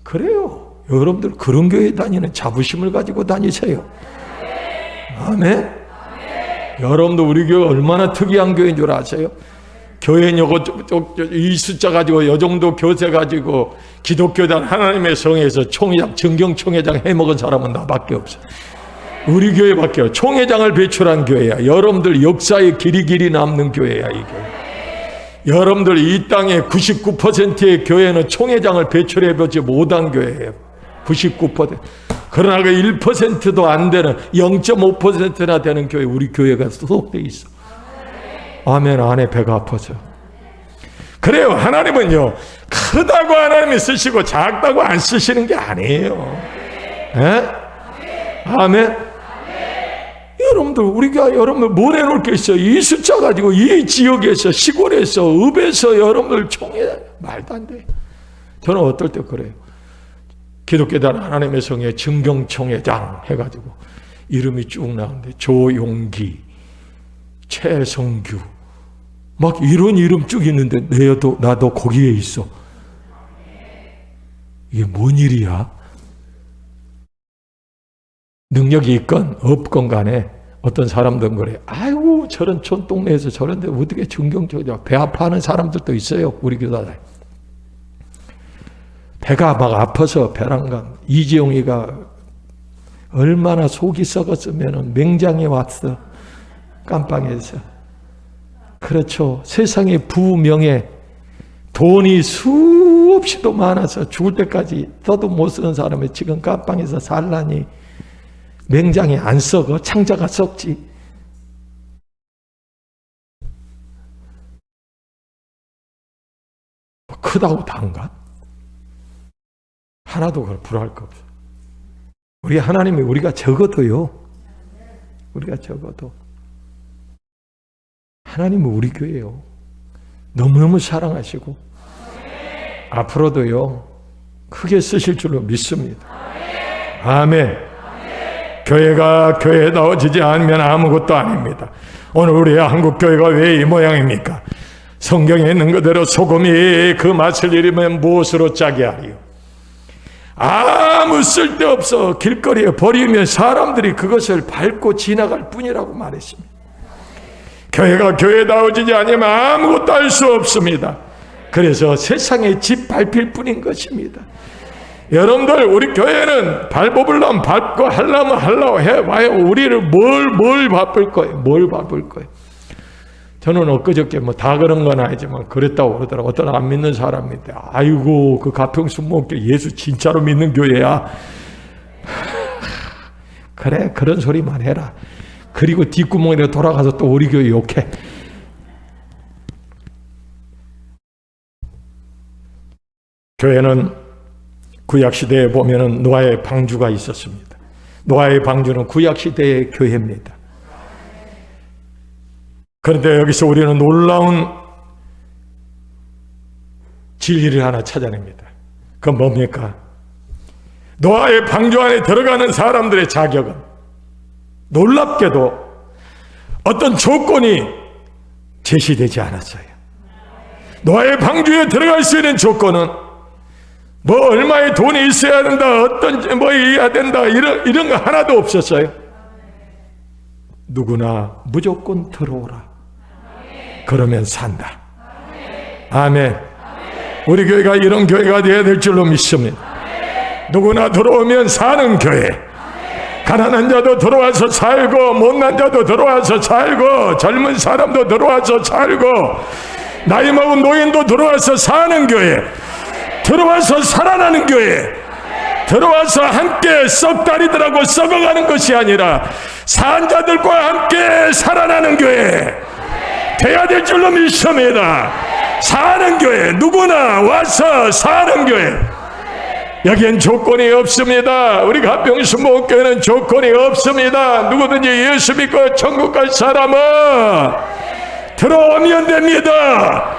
그래요. 여러분들 그런 교회 다니는 자부심을 가지고 다니세요. 아멘. 여러분도 우리 교회 얼마나 특이한 교회인 줄 아세요? 교회는 이 숫자 가지고 요 정도 교세 가지고 기독교단 하나님의 성에서 총회장, 정경총회장 해먹은 사람은 나밖에 없어. 우리 교회밖에 없어. 총회장을 배출한 교회야. 여러분들 역사에 길이 남는 교회야. 이 교회. 여러분들 이 땅의 99%의 교회는 총회장을 배출해보지 못한 교회예요. 99%. 그러나 그 1%도 안 되는 0.5%나 되는 교회, 우리 교회가 소속돼 있어. 아멘. 안에 배가 아파서. 그래요. 하나님은요 크다고 하나님이 쓰시고 작다고 안 쓰시는 게 아니에요. 에? 아멘. 여러분들 우리가 여러분들 뭘 해놓을 게 있어요. 이 숫자 가지고 이 지역에서 시골에서 읍에서 여러분들 총회 말도 안 돼. 저는 어떨 때 그래요. 기독교단 하나님의 성의 정경총회장 해가지고 이름이 쭉 나오는데 조용기, 최성규 막 이런 이름 쭉 있는데 나도 거기에 있어. 이게 뭔 일이야? 능력이 있건 없건 간에 어떤 사람들은 그래. 아이고 저런 촌동네에서 저런데 어떻게 정경총회장. 배 아파하는 사람들도 있어요. 우리 교단에. 배가 막 아파서 배란감. 이지용이가 얼마나 속이 썩었으면 맹장에 왔어. 깜빵에서. 그렇죠. 세상에 부명예, 돈이 수없이도 많아서 죽을 때까지 써도 못 쓰는 사람이 지금 깜빵에서 살라니 맹장에 안 썩어. 창자가 썩지. 크다고 다인가? 하나도 불할 거 없어. 우리 하나님이 우리가 적어도요. 우리가 적어도 하나님은 우리 교회예요. 너무너무 사랑하시고 앞으로도요 크게 쓰실 줄로 믿습니다. 아멘. 교회가 교회다워지지 않으면 아무것도 아닙니다. 오늘 우리 한국 교회가 왜 이 모양입니까? 성경에 있는 그대로 소금이 그 맛을 잃으면 무엇으로 짜게 하리요? 아무 쓸데없어 길거리에 버리면 사람들이 그것을 밟고 지나갈 뿐이라고 말했습니다. 교회가 교회다워지지 않으면 아무것도 할 수 없습니다. 그래서 세상에 집 밟힐 뿐인 것입니다. 여러분들 우리 교회는 밟아보려면 밟고 하려면 하려고 해봐요. 우리를 뭘 밟을 거예요. 뭘 밟을 거예요. 저는 엊그저께 다 그런 건 아니지만 그랬다고 그러더라고요. 어떤 안 믿는 사람인데 아이고 그 가평순목교 예수 진짜로 믿는 교회야. 그래 그런 소리만 해라. 그리고 뒷구멍에 돌아가서 또 우리 교회 욕해. 교회는 구약시대에 보면은 노아의 방주가 있었습니다. 노아의 방주는 구약시대의 교회입니다. 그런데 여기서 우리는 놀라운 진리를 하나 찾아냅니다. 그건 뭡니까? 노아의 방주 안에 들어가는 사람들의 자격은 놀랍게도 어떤 조건이 제시되지 않았어요. 노아의 방주에 들어갈 수 있는 조건은 뭐 얼마의 돈이 있어야 된다, 어떤 뭐 해야 된다 이런 거 하나도 없었어요. 누구나 무조건 들어오라. 그러면 산다. 아멘. 우리 교회가 이런 교회가 되어야 될 줄로 믿습니다. 누구나 들어오면 사는 교회. 가난한 자도 들어와서 살고, 못난 자도 들어와서 살고, 젊은 사람도 들어와서 살고, 나이 먹은 노인도 들어와서 사는 교회. 들어와서 살아나는 교회. 들어와서 함께 썩다리들하고 썩어가는 것이 아니라 산자들과 함께 살아나는 교회 돼야 될 줄로 믿습니다. 사는 교회, 누구나 와서 사는 교회. 여기엔 조건이 없습니다. 우리 가평순복음교회는 조건이 없습니다. 누구든지 예수 믿고 천국 갈 사람은 들어오면 됩니다.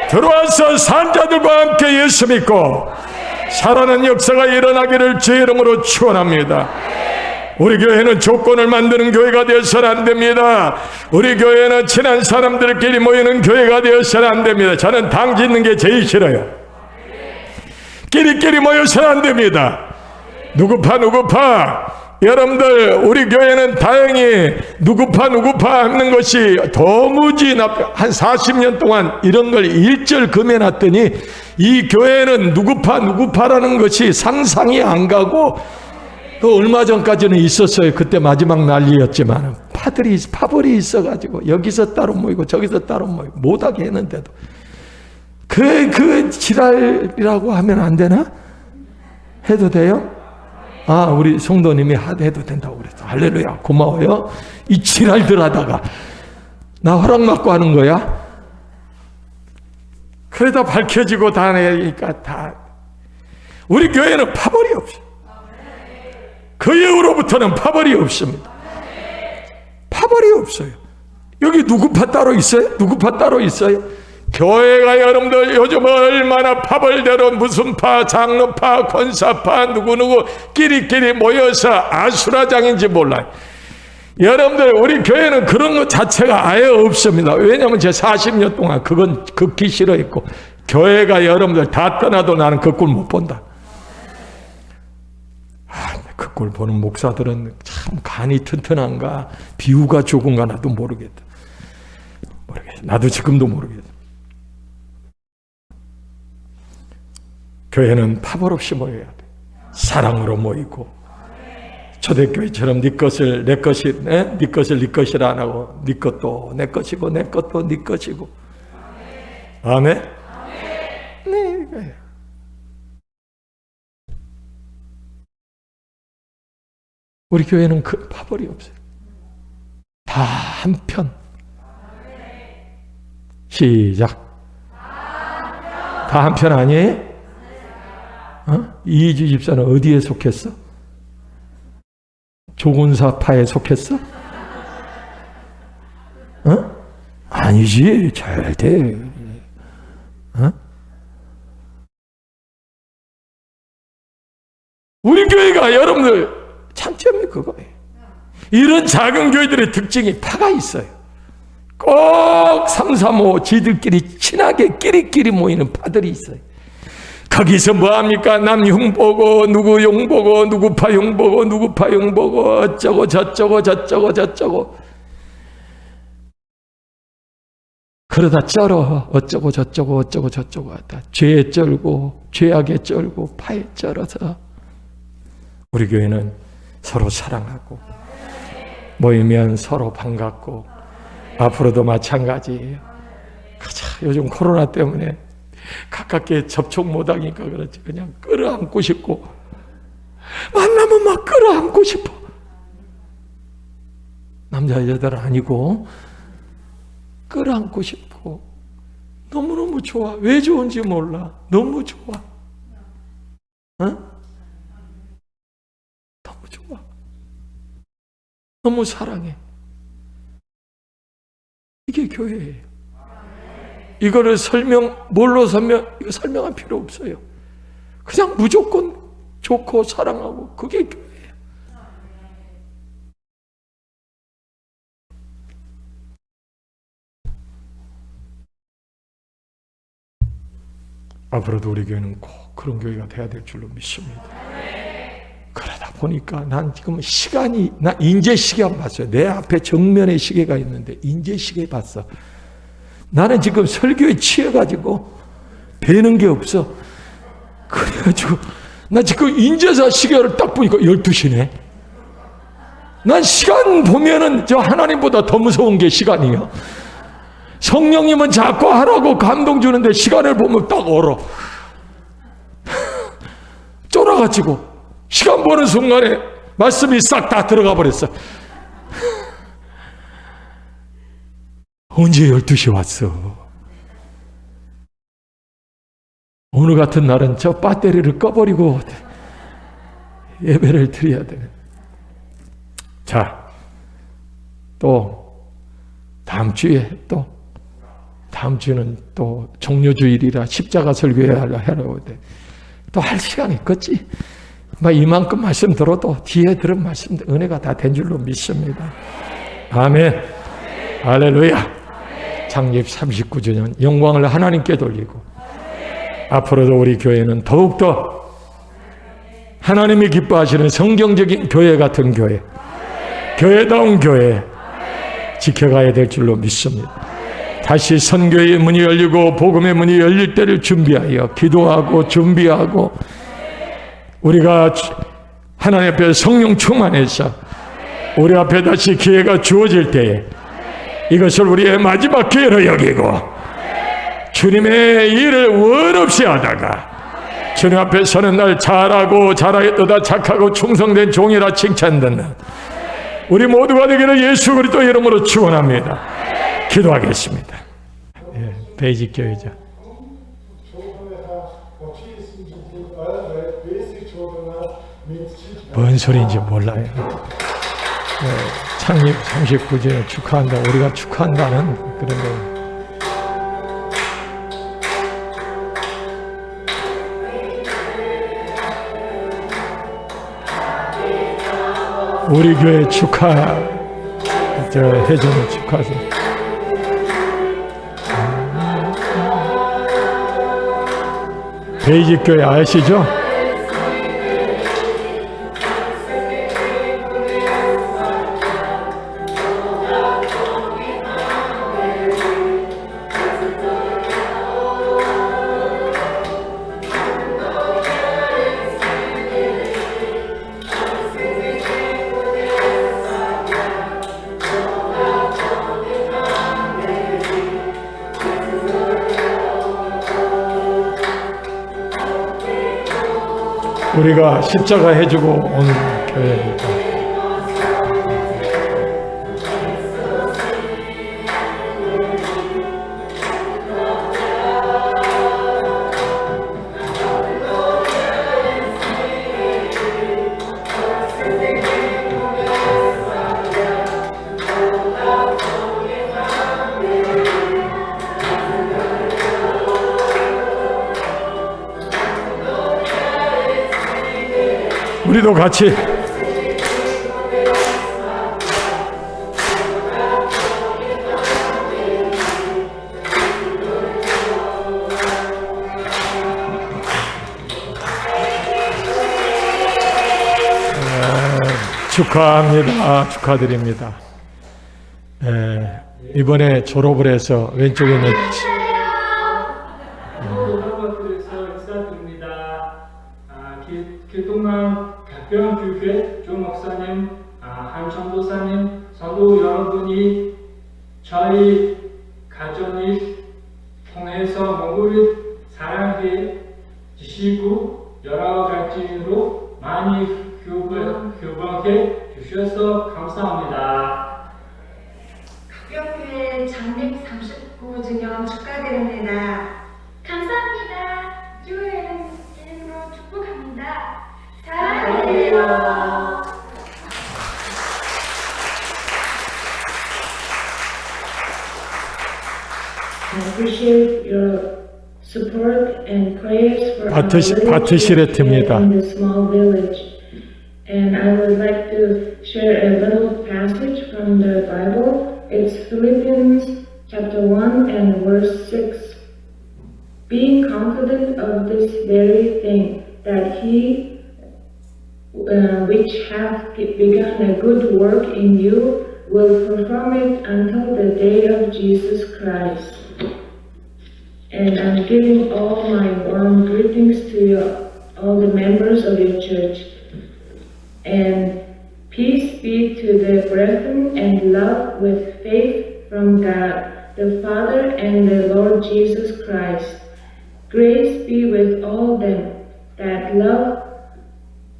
들어와서 산자들과 함께 예수 믿고 살아나는 역사가 일어나기를 주의 이름으로 축원합니다. 우리 교회는 조건을 만드는 교회가 되어서는 안 됩니다. 우리 교회는 친한 사람들끼리 모이는 교회가 되어서는 안 됩니다. 저는 당 짓는 게 제일 싫어요. 끼리끼리 모여서는 안 됩니다. 누구파 여러분들, 우리 교회는 다행히 누구파 하는 것이 도무지 한 40년 동안 이런 걸 일절 금해놨더니 이 교회는 누구파라는 것이 상상이 안 가고, 또 얼마 전까지는 있었어요. 그때 마지막 난리였지만 파벌이 있어가지고 여기서 따로 모이고 저기서 따로 모이고 못하게 했는데도 그 지랄이라고 하면 안 되나? 해도 돼요? 아, 우리 성도님이 해도 된다고 그랬어. 할렐루야, 고마워요. 이 지랄들 하다가 나 허락받고 하는 거야? 그러다 밝혀지고 다 내니까 다. 우리 교회는 파벌이 없어. 그 이후로부터는 파벌이 없습니다. 파벌이 없어요. 여기 누구파 따로 있어요? 누구파 따로 있어요? 교회가 여러분들 요즘 얼마나 파벌대로 무슨 파, 장로파, 권사파, 누구누구 끼리끼리 모여서 아수라장인지 몰라요. 여러분들, 우리 교회는 그런 것 자체가 아예 없습니다. 왜냐하면 제 40년 동안 그건 극히 싫어했고, 교회가 여러분들 다 떠나도 나는 그 꼴 못 본다. 그 꼴 보는 목사들은 참 간이 튼튼한가 비유가 좋은가 나도 모르겠다. 나도 지금도 모르겠다. 교회는 파벌 없이 모여야 돼. 사랑으로 모이고, 초대교회처럼 네 것을 내 것이, 네 것을 네 것이라 안 하고 네 것도 내 것이고 내 것도 네 것이고. 아멘. 네. 우리 교회는 그 파벌이 없어요. 다 한편. 시작. 다 한편 아니에요? 이희주 집사는 어디에 속했어? 조군사파에 속했어? 아니지, 절대. 우리 교회가 여러분들 장점이 그거예요. 이런 작은 교회들의 특징이 파가 있어요. 꼭 3, 3, 5 지들끼리 친하게 끼리끼리 모이는 파들이 있어요. 거기서 뭐합니까? 남 흉보고 누구 흉보고 누구파 흉보고 누구파 흉보고 어쩌고 저쩌고 그러다 쩔어. 어쩌고 저쩌고 하다 죄에 쩔고 죄악에 쩔고 파에 쩔어서. 우리 교회는 서로 사랑하고 모이면 서로 반갑고 앞으로도 마찬가지예요. 가자. 요즘 코로나 때문에 가깝게 접촉 못하니까 그렇지. 그냥 끌어안고 싶고, 만나면 막 끌어안고 싶어. 남자 여자들 아니고 끌어안고 싶고, 너무너무 좋아. 왜 좋은지 몰라. 너무 좋아. 너무 좋아. 너무 사랑해. 이게 교회예요. 이거를 뭘로 이거 설명할 필요 없어요. 그냥 무조건 좋고 사랑하고, 그게 교회예요. 앞으로도 우리 교회는 꼭 그런 교회가 돼야 될 줄로 믿습니다. 그러다 보니까 난 지금 나 인제 시계 안 봤어요. 내 앞에 정면에 시계가 있는데 인제 시계 봤어. 나는 지금 설교에 취해가지고 배는 게 없어. 그래가지고 나 지금 인제사 시계를 딱 보니까 12시네. 난 시간 보면은 저 하나님보다 더 무서운 게 시간이야. 성령님은 자꾸 하라고 감동 주는데 시간을 보면 딱 얼어. 쫄아가지고 시간 보는 순간에 말씀이 싹 다 들어가 버렸어. 언제 12시 왔어? 오늘 같은 날은 저 배터리를 꺼버리고 예배를 드려야 되는. 자, 또 다음 주는 또 종료주일이라 십자가 설교해야 하려고 돼. 또 할 시간이 있겠지. 막 이만큼 말씀 들어도 뒤에 들은 말씀 은혜가 다 된 줄로 믿습니다. 아멘. 할렐루야. 창립 39주년 영광을 하나님께 돌리고 앞으로도 우리 교회는 더욱더 하나님이 기뻐하시는 성경적인 교회 같은 교회, 교회다운 교회 지켜가야 될 줄로 믿습니다. 다시 선교의 문이 열리고 복음의 문이 열릴 때를 준비하여 기도하고 준비하고 우리가 하나님 앞에 성령 충만해서 우리 앞에 다시 기회가 주어질 때에 이것을 우리의 마지막 기회로 여기고 주님의 일을 원 없이 하다가 주님 앞에 서는 날 잘하고 잘하였도다 착하고 충성된 종이라 칭찬받는 우리 모두가 되기를 예수 그리스도 이름으로 축원합니다. 기도하겠습니다. 예, 베이직 교회죠. 뭔 소리인지 몰라요. 창립 39주년 축하한다. 우리가 축하한다는 그런 거. 우리 교회 해주는 축하죠. 베이직 교회 아시죠? 우리가 십자가 해주고 온 교회입니다. 우리도 같이 축하합니다. 축하드립니다. 이번에 졸업을 해서 왼쪽에 있는 길동강 각병교회 조 목사님, 한 전도사님, 성도 여러분이 저희 가정을 통해서 모두를 사랑해 주시고 여러 가지로 많이 교통해 주셔서 감사합니다. 각병교회 창립 39주년 축하드립니다. 감사합니다. 교회는 이름으로 축복합니다. 사랑해요. I appreciate your support and prayers for our 바트시레트입니다. in the small village. And I would like to share a little passage from the Bible. It's Philippians chapter 1 and verse 6. Being confident of this very thing, that he which hath begun a good work in you will perform it until the day of Jesus Christ. And I'm giving all my warm greetings to you, all the members of your church. And peace be to the brethren and love with faith from God, the Father and the Lord Jesus Christ. Grace be with all them that love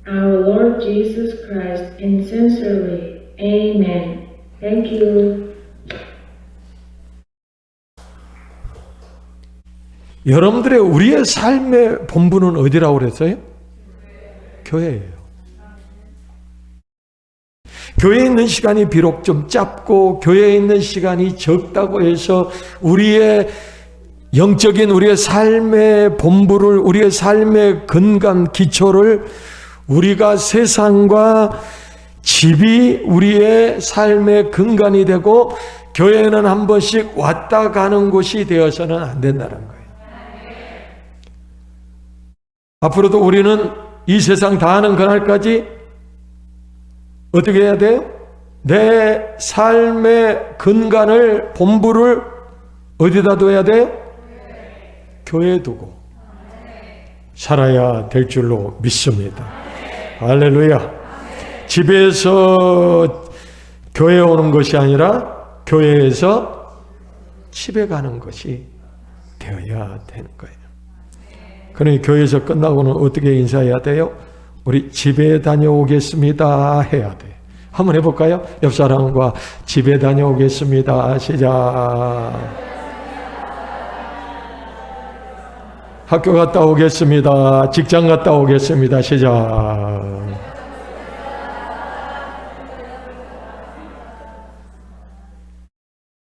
our Lord Jesus Christ sincerely. Amen. Thank you. 여러분들의 우리의 삶의 본부는 어디라고 그랬어요? 교회예요. 교회에 있는 시간이 비록 좀 짧고 교회에 있는 시간이 적다고 해서 우리의 영적인 우리의 삶의 본부를, 우리의 삶의 근간 기초를 우리가 세상과 집이 우리의 삶의 근간이 되고 교회는 한 번씩 왔다 가는 곳이 되어서는 안 된다는 거예요. 앞으로도 우리는 이 세상 다하는 그날까지 어떻게 해야 돼요? 내 삶의 근간을, 본부를 어디다 둬야 돼요? 교회에 두고 살아야 될 줄로 믿습니다. 할렐루야. 집에서 교회에 오는 것이 아니라 교회에서 집에 가는 것이 되어야 되는 거예요. 그러니 교회에서 끝나고는 어떻게 인사해야 돼요? 우리 집에 다녀오겠습니다 해야 돼요. 한번 해볼까요? 옆 사람과 집에 다녀오겠습니다. 시작. 학교 갔다 오겠습니다. 직장 갔다 오겠습니다. 시작.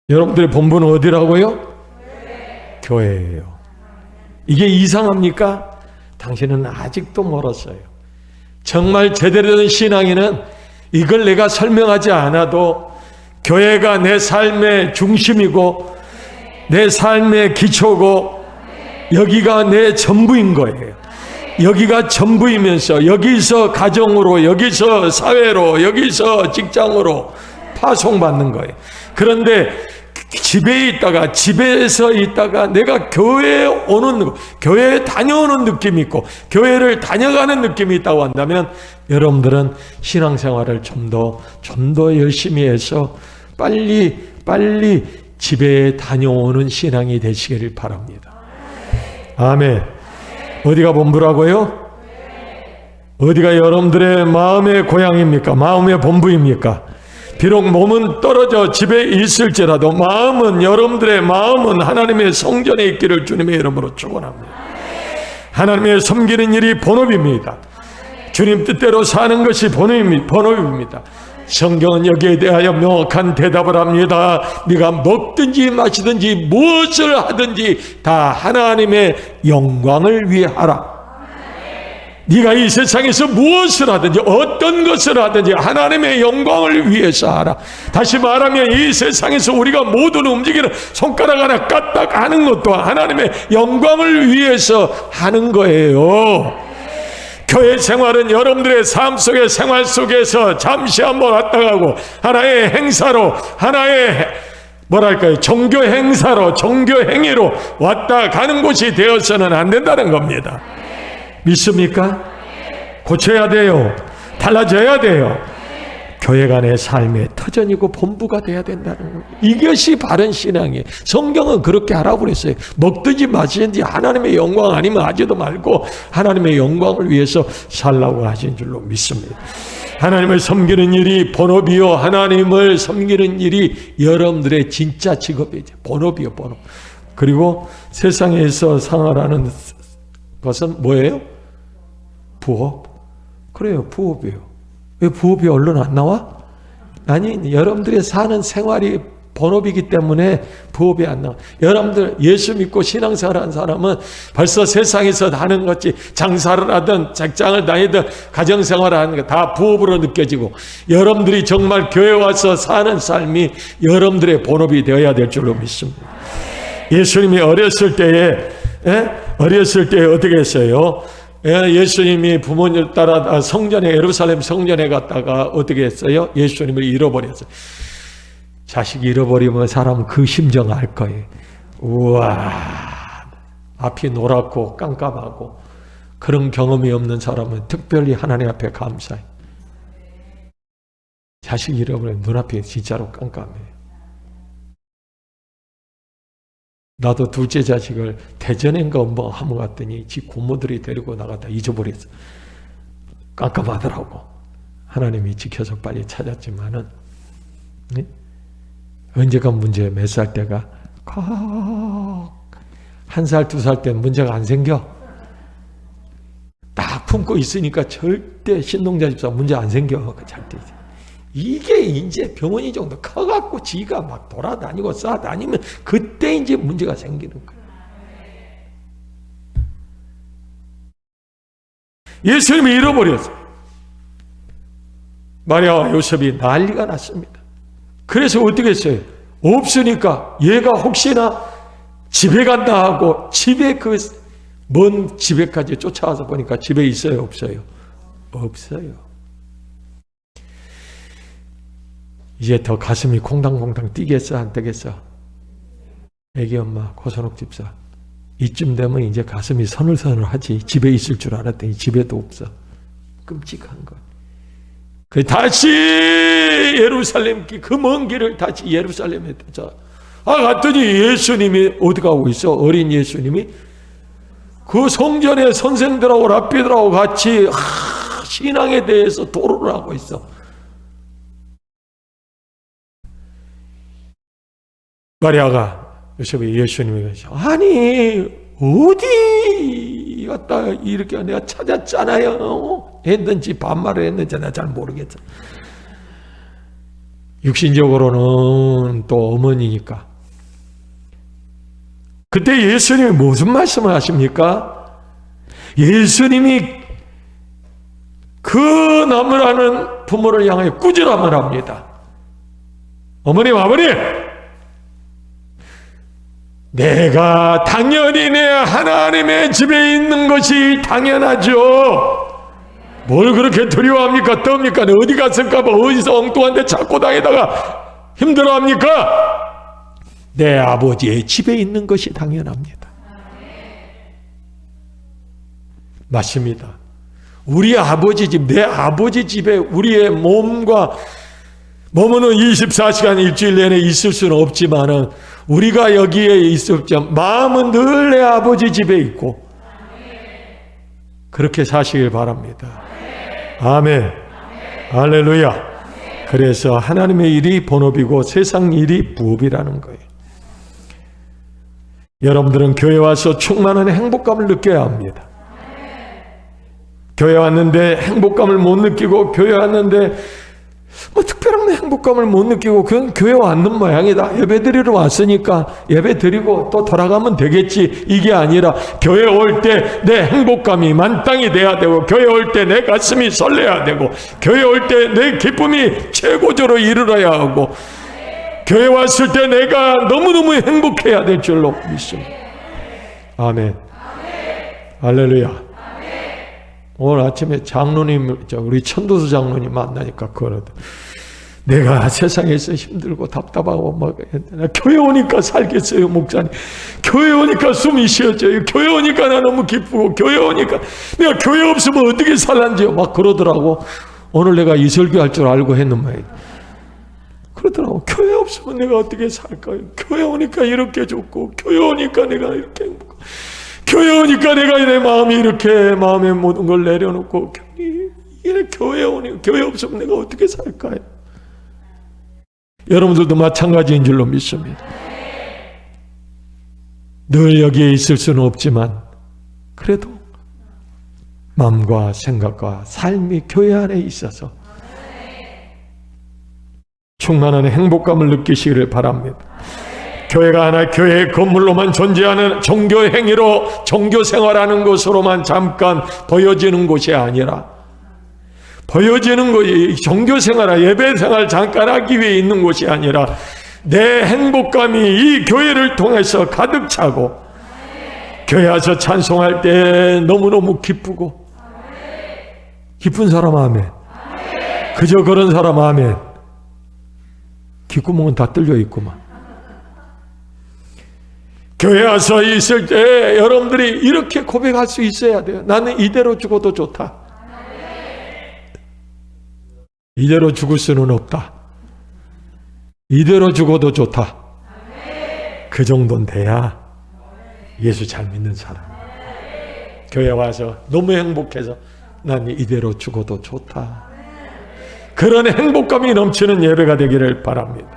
여러분들의 본부는 어디라고요? 교회예요. 이게 이상합니까? 당신은 아직도 멀었어요. 정말 제대로 된 신앙인은 이걸 내가 설명하지 않아도 교회가 내 삶의 중심이고 내 삶의 기초고 여기가 내 전부인 거예요. 여기가 전부이면서 여기서 가정으로, 여기서 사회로, 여기서 직장으로 파송받는 거예요. 그런데 집에서 있다가 내가 교회에 오는, 교회에 다녀오는 느낌이 있고 교회를 다녀가는 느낌이 있다고 한다면 여러분들은 신앙생활을 좀 더 열심히 해서 빨리 집에 다녀오는 신앙이 되시기를 바랍니다. 아멘. 어디가 본부라고요? 어디가 여러분들의 마음의 고향입니까? 마음의 본부입니까? 비록 몸은 떨어져 집에 있을지라도 마음은, 여러분들의 마음은 하나님의 성전에 있기를 주님의 이름으로 축원합니다. 하나님의 섬기는 일이 본업입니다. 주님 뜻대로 사는 것이 본업입니다. 성경은 여기에 대하여 명확한 대답을 합니다. 네가 먹든지 마시든지 무엇을 하든지 다 하나님의 영광을 위해 하라. 네가 이 세상에서 무엇을 하든지 어떤 것을 하든지 하나님의 영광을 위해서 하라. 다시 말하면 이 세상에서 우리가 모든 움직이는 손가락 하나 까딱 하는 것도 하나님의 영광을 위해서 하는 거예요. 교회 생활은 여러분들의 삶 속의 생활 속에서 잠시 한번 왔다 가고 하나의 행사로, 하나의 종교 행사로, 종교 행위로 왔다 가는 곳이 되어서는 안 된다는 겁니다. 믿습니까? 고쳐야 돼요. 달라져야 돼요. 교회가 내 삶의 터전이고 본부가 돼야 된다는 거예요. 이것이 바른 신앙이에요. 성경은 그렇게 하라고 그랬어요. 먹든지 마시든지 하나님의 영광 아니면 하지도 말고 하나님의 영광을 위해서 살라고 하신 줄로 믿습니다. 하나님을 섬기는 일이 본업이요, 하나님을 섬기는 일이 여러분들의 진짜 직업이죠. 본업이요, 본업. 그리고 세상에서 생활하는 것은 뭐예요? 부업. 그래요, 부업이에요. 왜 부업이 얼른 안 나와? 아니, 여러분들이 사는 생활이 본업이기 때문에 부업이 안 나와. 여러분들 예수 믿고 신앙생활하는 사람은 벌써 세상에서 하는 것이 장사를 하든 직장을 다니든 가정생활을 하는 거 다 부업으로 느껴지고, 여러분들이 정말 교회 와서 사는 삶이 여러분들의 본업이 되어야 될 줄로 믿습니다. 예수님이 어렸을 때에 어떻게 했어요? 예수님이 부모님 따라 성전에, 예루살렘 성전에 갔다가 어떻게 했어요? 예수님을 잃어버렸어요. 자식 잃어버리면 사람은 그 심정 알 거예요. 우와, 앞이 노랗고 깜깜하고 그런 경험이 없는 사람은 특별히 하나님 앞에 감사해요. 자식 잃어버리면 눈앞이 진짜로 깜깜해요. 나도 둘째 자식을 대전인가 뭐 하면 갔더니 집 고모들이 데리고 나갔다 잊어버렸어. 깜깜하더라고. 하나님이 지켜서 빨리 찾았지만은 네? 언제가 문제 몇 살 때가 한 살, 두 살 때는 문제가 안 생겨. 딱 품고 있으니까 절대 신동자 집사 문제 안 생겨. 절대. 이게 이제 병원이 정도 커갖고 지가 막 돌아다니고 싸다니면 그때 이제 문제가 생기는 거예요. 예수님이 잃어버렸어요. 마리아와 요셉이 난리가 났습니다. 그래서 어떻게 했어요? 없으니까 얘가 혹시나 집에 간다 하고 집에 그 먼 집에까지 쫓아와서 보니까 집에 있어요? 없어요? 없어요. 이제 더 가슴이 콩당콩당 뛰겠어? 안 뛰겠어? 애기 엄마 고선옥 집사 이쯤 되면 이제 가슴이 서늘서늘하지. 집에 있을 줄 알았더니 집에도 없어. 끔찍한 거. 그 다시 예루살렘 그 먼 길을 다시 예루살렘에 갔더니 예수님이 어디 가고 있어? 어린 예수님이 그 성전의 선생들하고 랍비들하고 같이 신앙에 대해서 토론을 하고 있어. 마리아가 요셉이 예수님이 아니 어디 갔다 이렇게 내가 찾았잖아요 했는지 반말을 했는지 내가 잘 모르겠어. 육신적으로는 또 어머니니까. 그때 예수님이 무슨 말씀을 하십니까? 예수님이 그 나무라는 부모를 향해 꾸지람을 합니다. 어머님 아버님, 내가 당연히 내 하나님의 집에 있는 것이 당연하죠. 뭘 그렇게 두려워합니까? 떱니까? 어디 갔을까봐 어디서 엉뚱한 데 찾고 다니다가 힘들어합니까? 내 아버지의 집에 있는 것이 당연합니다. 맞습니다. 우리 아버지 집, 내 아버지 집에 우리의 몸은 24시간 일주일 내내 있을 수는 없지만은 우리가 여기에 있을 때 마음은 늘 내 아버지 집에 있고 그렇게 사시길 바랍니다. 아멘. 할렐루야. 그래서 하나님의 일이 본업이고 세상 일이 부업이라는 거예요. 여러분들은 교회 와서 충만한 행복감을 느껴야 합니다. 교회 왔는데 행복감을 못 느끼고 교회 왔는데 뭐 특별한 행복감을 못 느끼고 그냥 교회 왔는 모양이다. 예배 드리러 왔으니까 예배 드리고 또 돌아가면 되겠지. 이게 아니라 교회 올 때 내 행복감이 만땅이 돼야 되고 교회 올 때 내 가슴이 설레야 되고 교회 올 때 내 기쁨이 최고조로 이르러야 하고 교회 왔을 때 내가 너무너무 행복해야 될 줄로 믿습니다. 아멘. 할렐루야. 오늘 아침에 장로님, 우리 천도수 장로님 만나니까 그러더라고요. 내가 세상에서 힘들고 답답하고 막 교회 오니까 살겠어요, 목사님. 교회 오니까 숨이 쉬어져요. 교회 오니까 나 너무 기쁘고 교회 오니까 내가 교회 없으면 어떻게 살란지요. 막 그러더라고. 오늘 내가 이 설교할 줄 알고 했는 말이에요. 그러더라고. 교회 없으면 내가 어떻게 살까요? 교회 오니까 이렇게 좋고 교회 오니까 내가 이렇게 행복하고 교회 오니까 내가 내 마음이 이렇게 마음의 모든 걸 내려놓고 이래 교회 오니까 교회 없으면 내가 어떻게 살까요? 여러분들도 마찬가지인 줄로 믿습니다. 늘 여기에 있을 수는 없지만 그래도 마음과 생각과 삶이 교회 안에 있어서 충만한 행복감을 느끼시기를 바랍니다. 교회가 하나 교회의 건물로만 존재하는 종교 행위로 종교 생활하는 것으로만 잠깐 보여지는 곳이 아니라 보여지는 것이 종교 생활, 예배 생활 잠깐 하기 위해 있는 곳이 아니라 내 행복감이 이 교회를 통해서 가득 차고 교회 와서 찬송할 때 너무너무 기쁘고 기쁜 사람 아멘. 그저 그런 사람 아멘. 귓구멍은 다 뚫려 있구만. 교회 와서 있을 때 여러분들이 이렇게 고백할 수 있어야 돼요. 나는 이대로 죽어도 좋다. 이대로 죽을 수는 없다. 이대로 죽어도 좋다. 그 정도는 돼야 예수 잘 믿는 사람. 교회 와서 너무 행복해서 난 이대로 죽어도 좋다. 그런 행복감이 넘치는 예배가 되기를 바랍니다.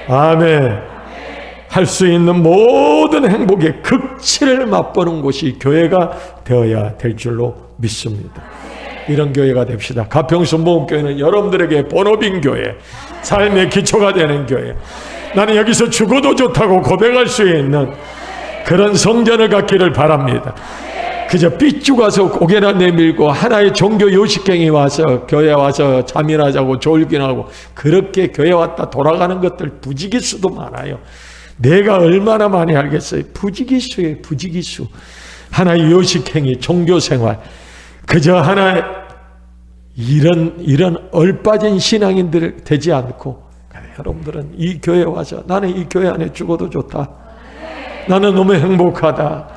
아멘. 할 수 있는 모든 행복의 극치를 맛보는 곳이 교회가 되어야 될 줄로 믿습니다. 이런 교회가 됩시다. 가평순복음교회는 여러분들에게 본업인 교회, 삶의 기초가 되는 교회, 나는 여기서 죽어도 좋다고 고백할 수 있는 그런 성전을 갖기를 바랍니다. 그저 삐죽어서 고개나 내밀고 하나의 종교 요식행위 와서 교회 와서 잠이나 자고 졸기나 하고 그렇게 교회 왔다 돌아가는 것들 부지기수도 많아요. 내가 얼마나 많이 알겠어요. 부지기수예요. 부지기수. 하나의 요식행위, 종교생활. 그저 하나의 이런 얼빠진 신앙인들 되지 않고 여러분들은 이 교회에 와서 나는 이 교회 안에 죽어도 좋다. 나는 너무 행복하다.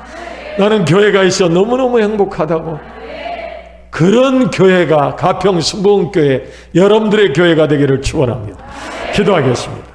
나는 교회가 있어 너무너무 행복하다고. 그런 교회가 가평순복음교회 여러분들의 교회가 되기를 축원합니다. 기도하겠습니다.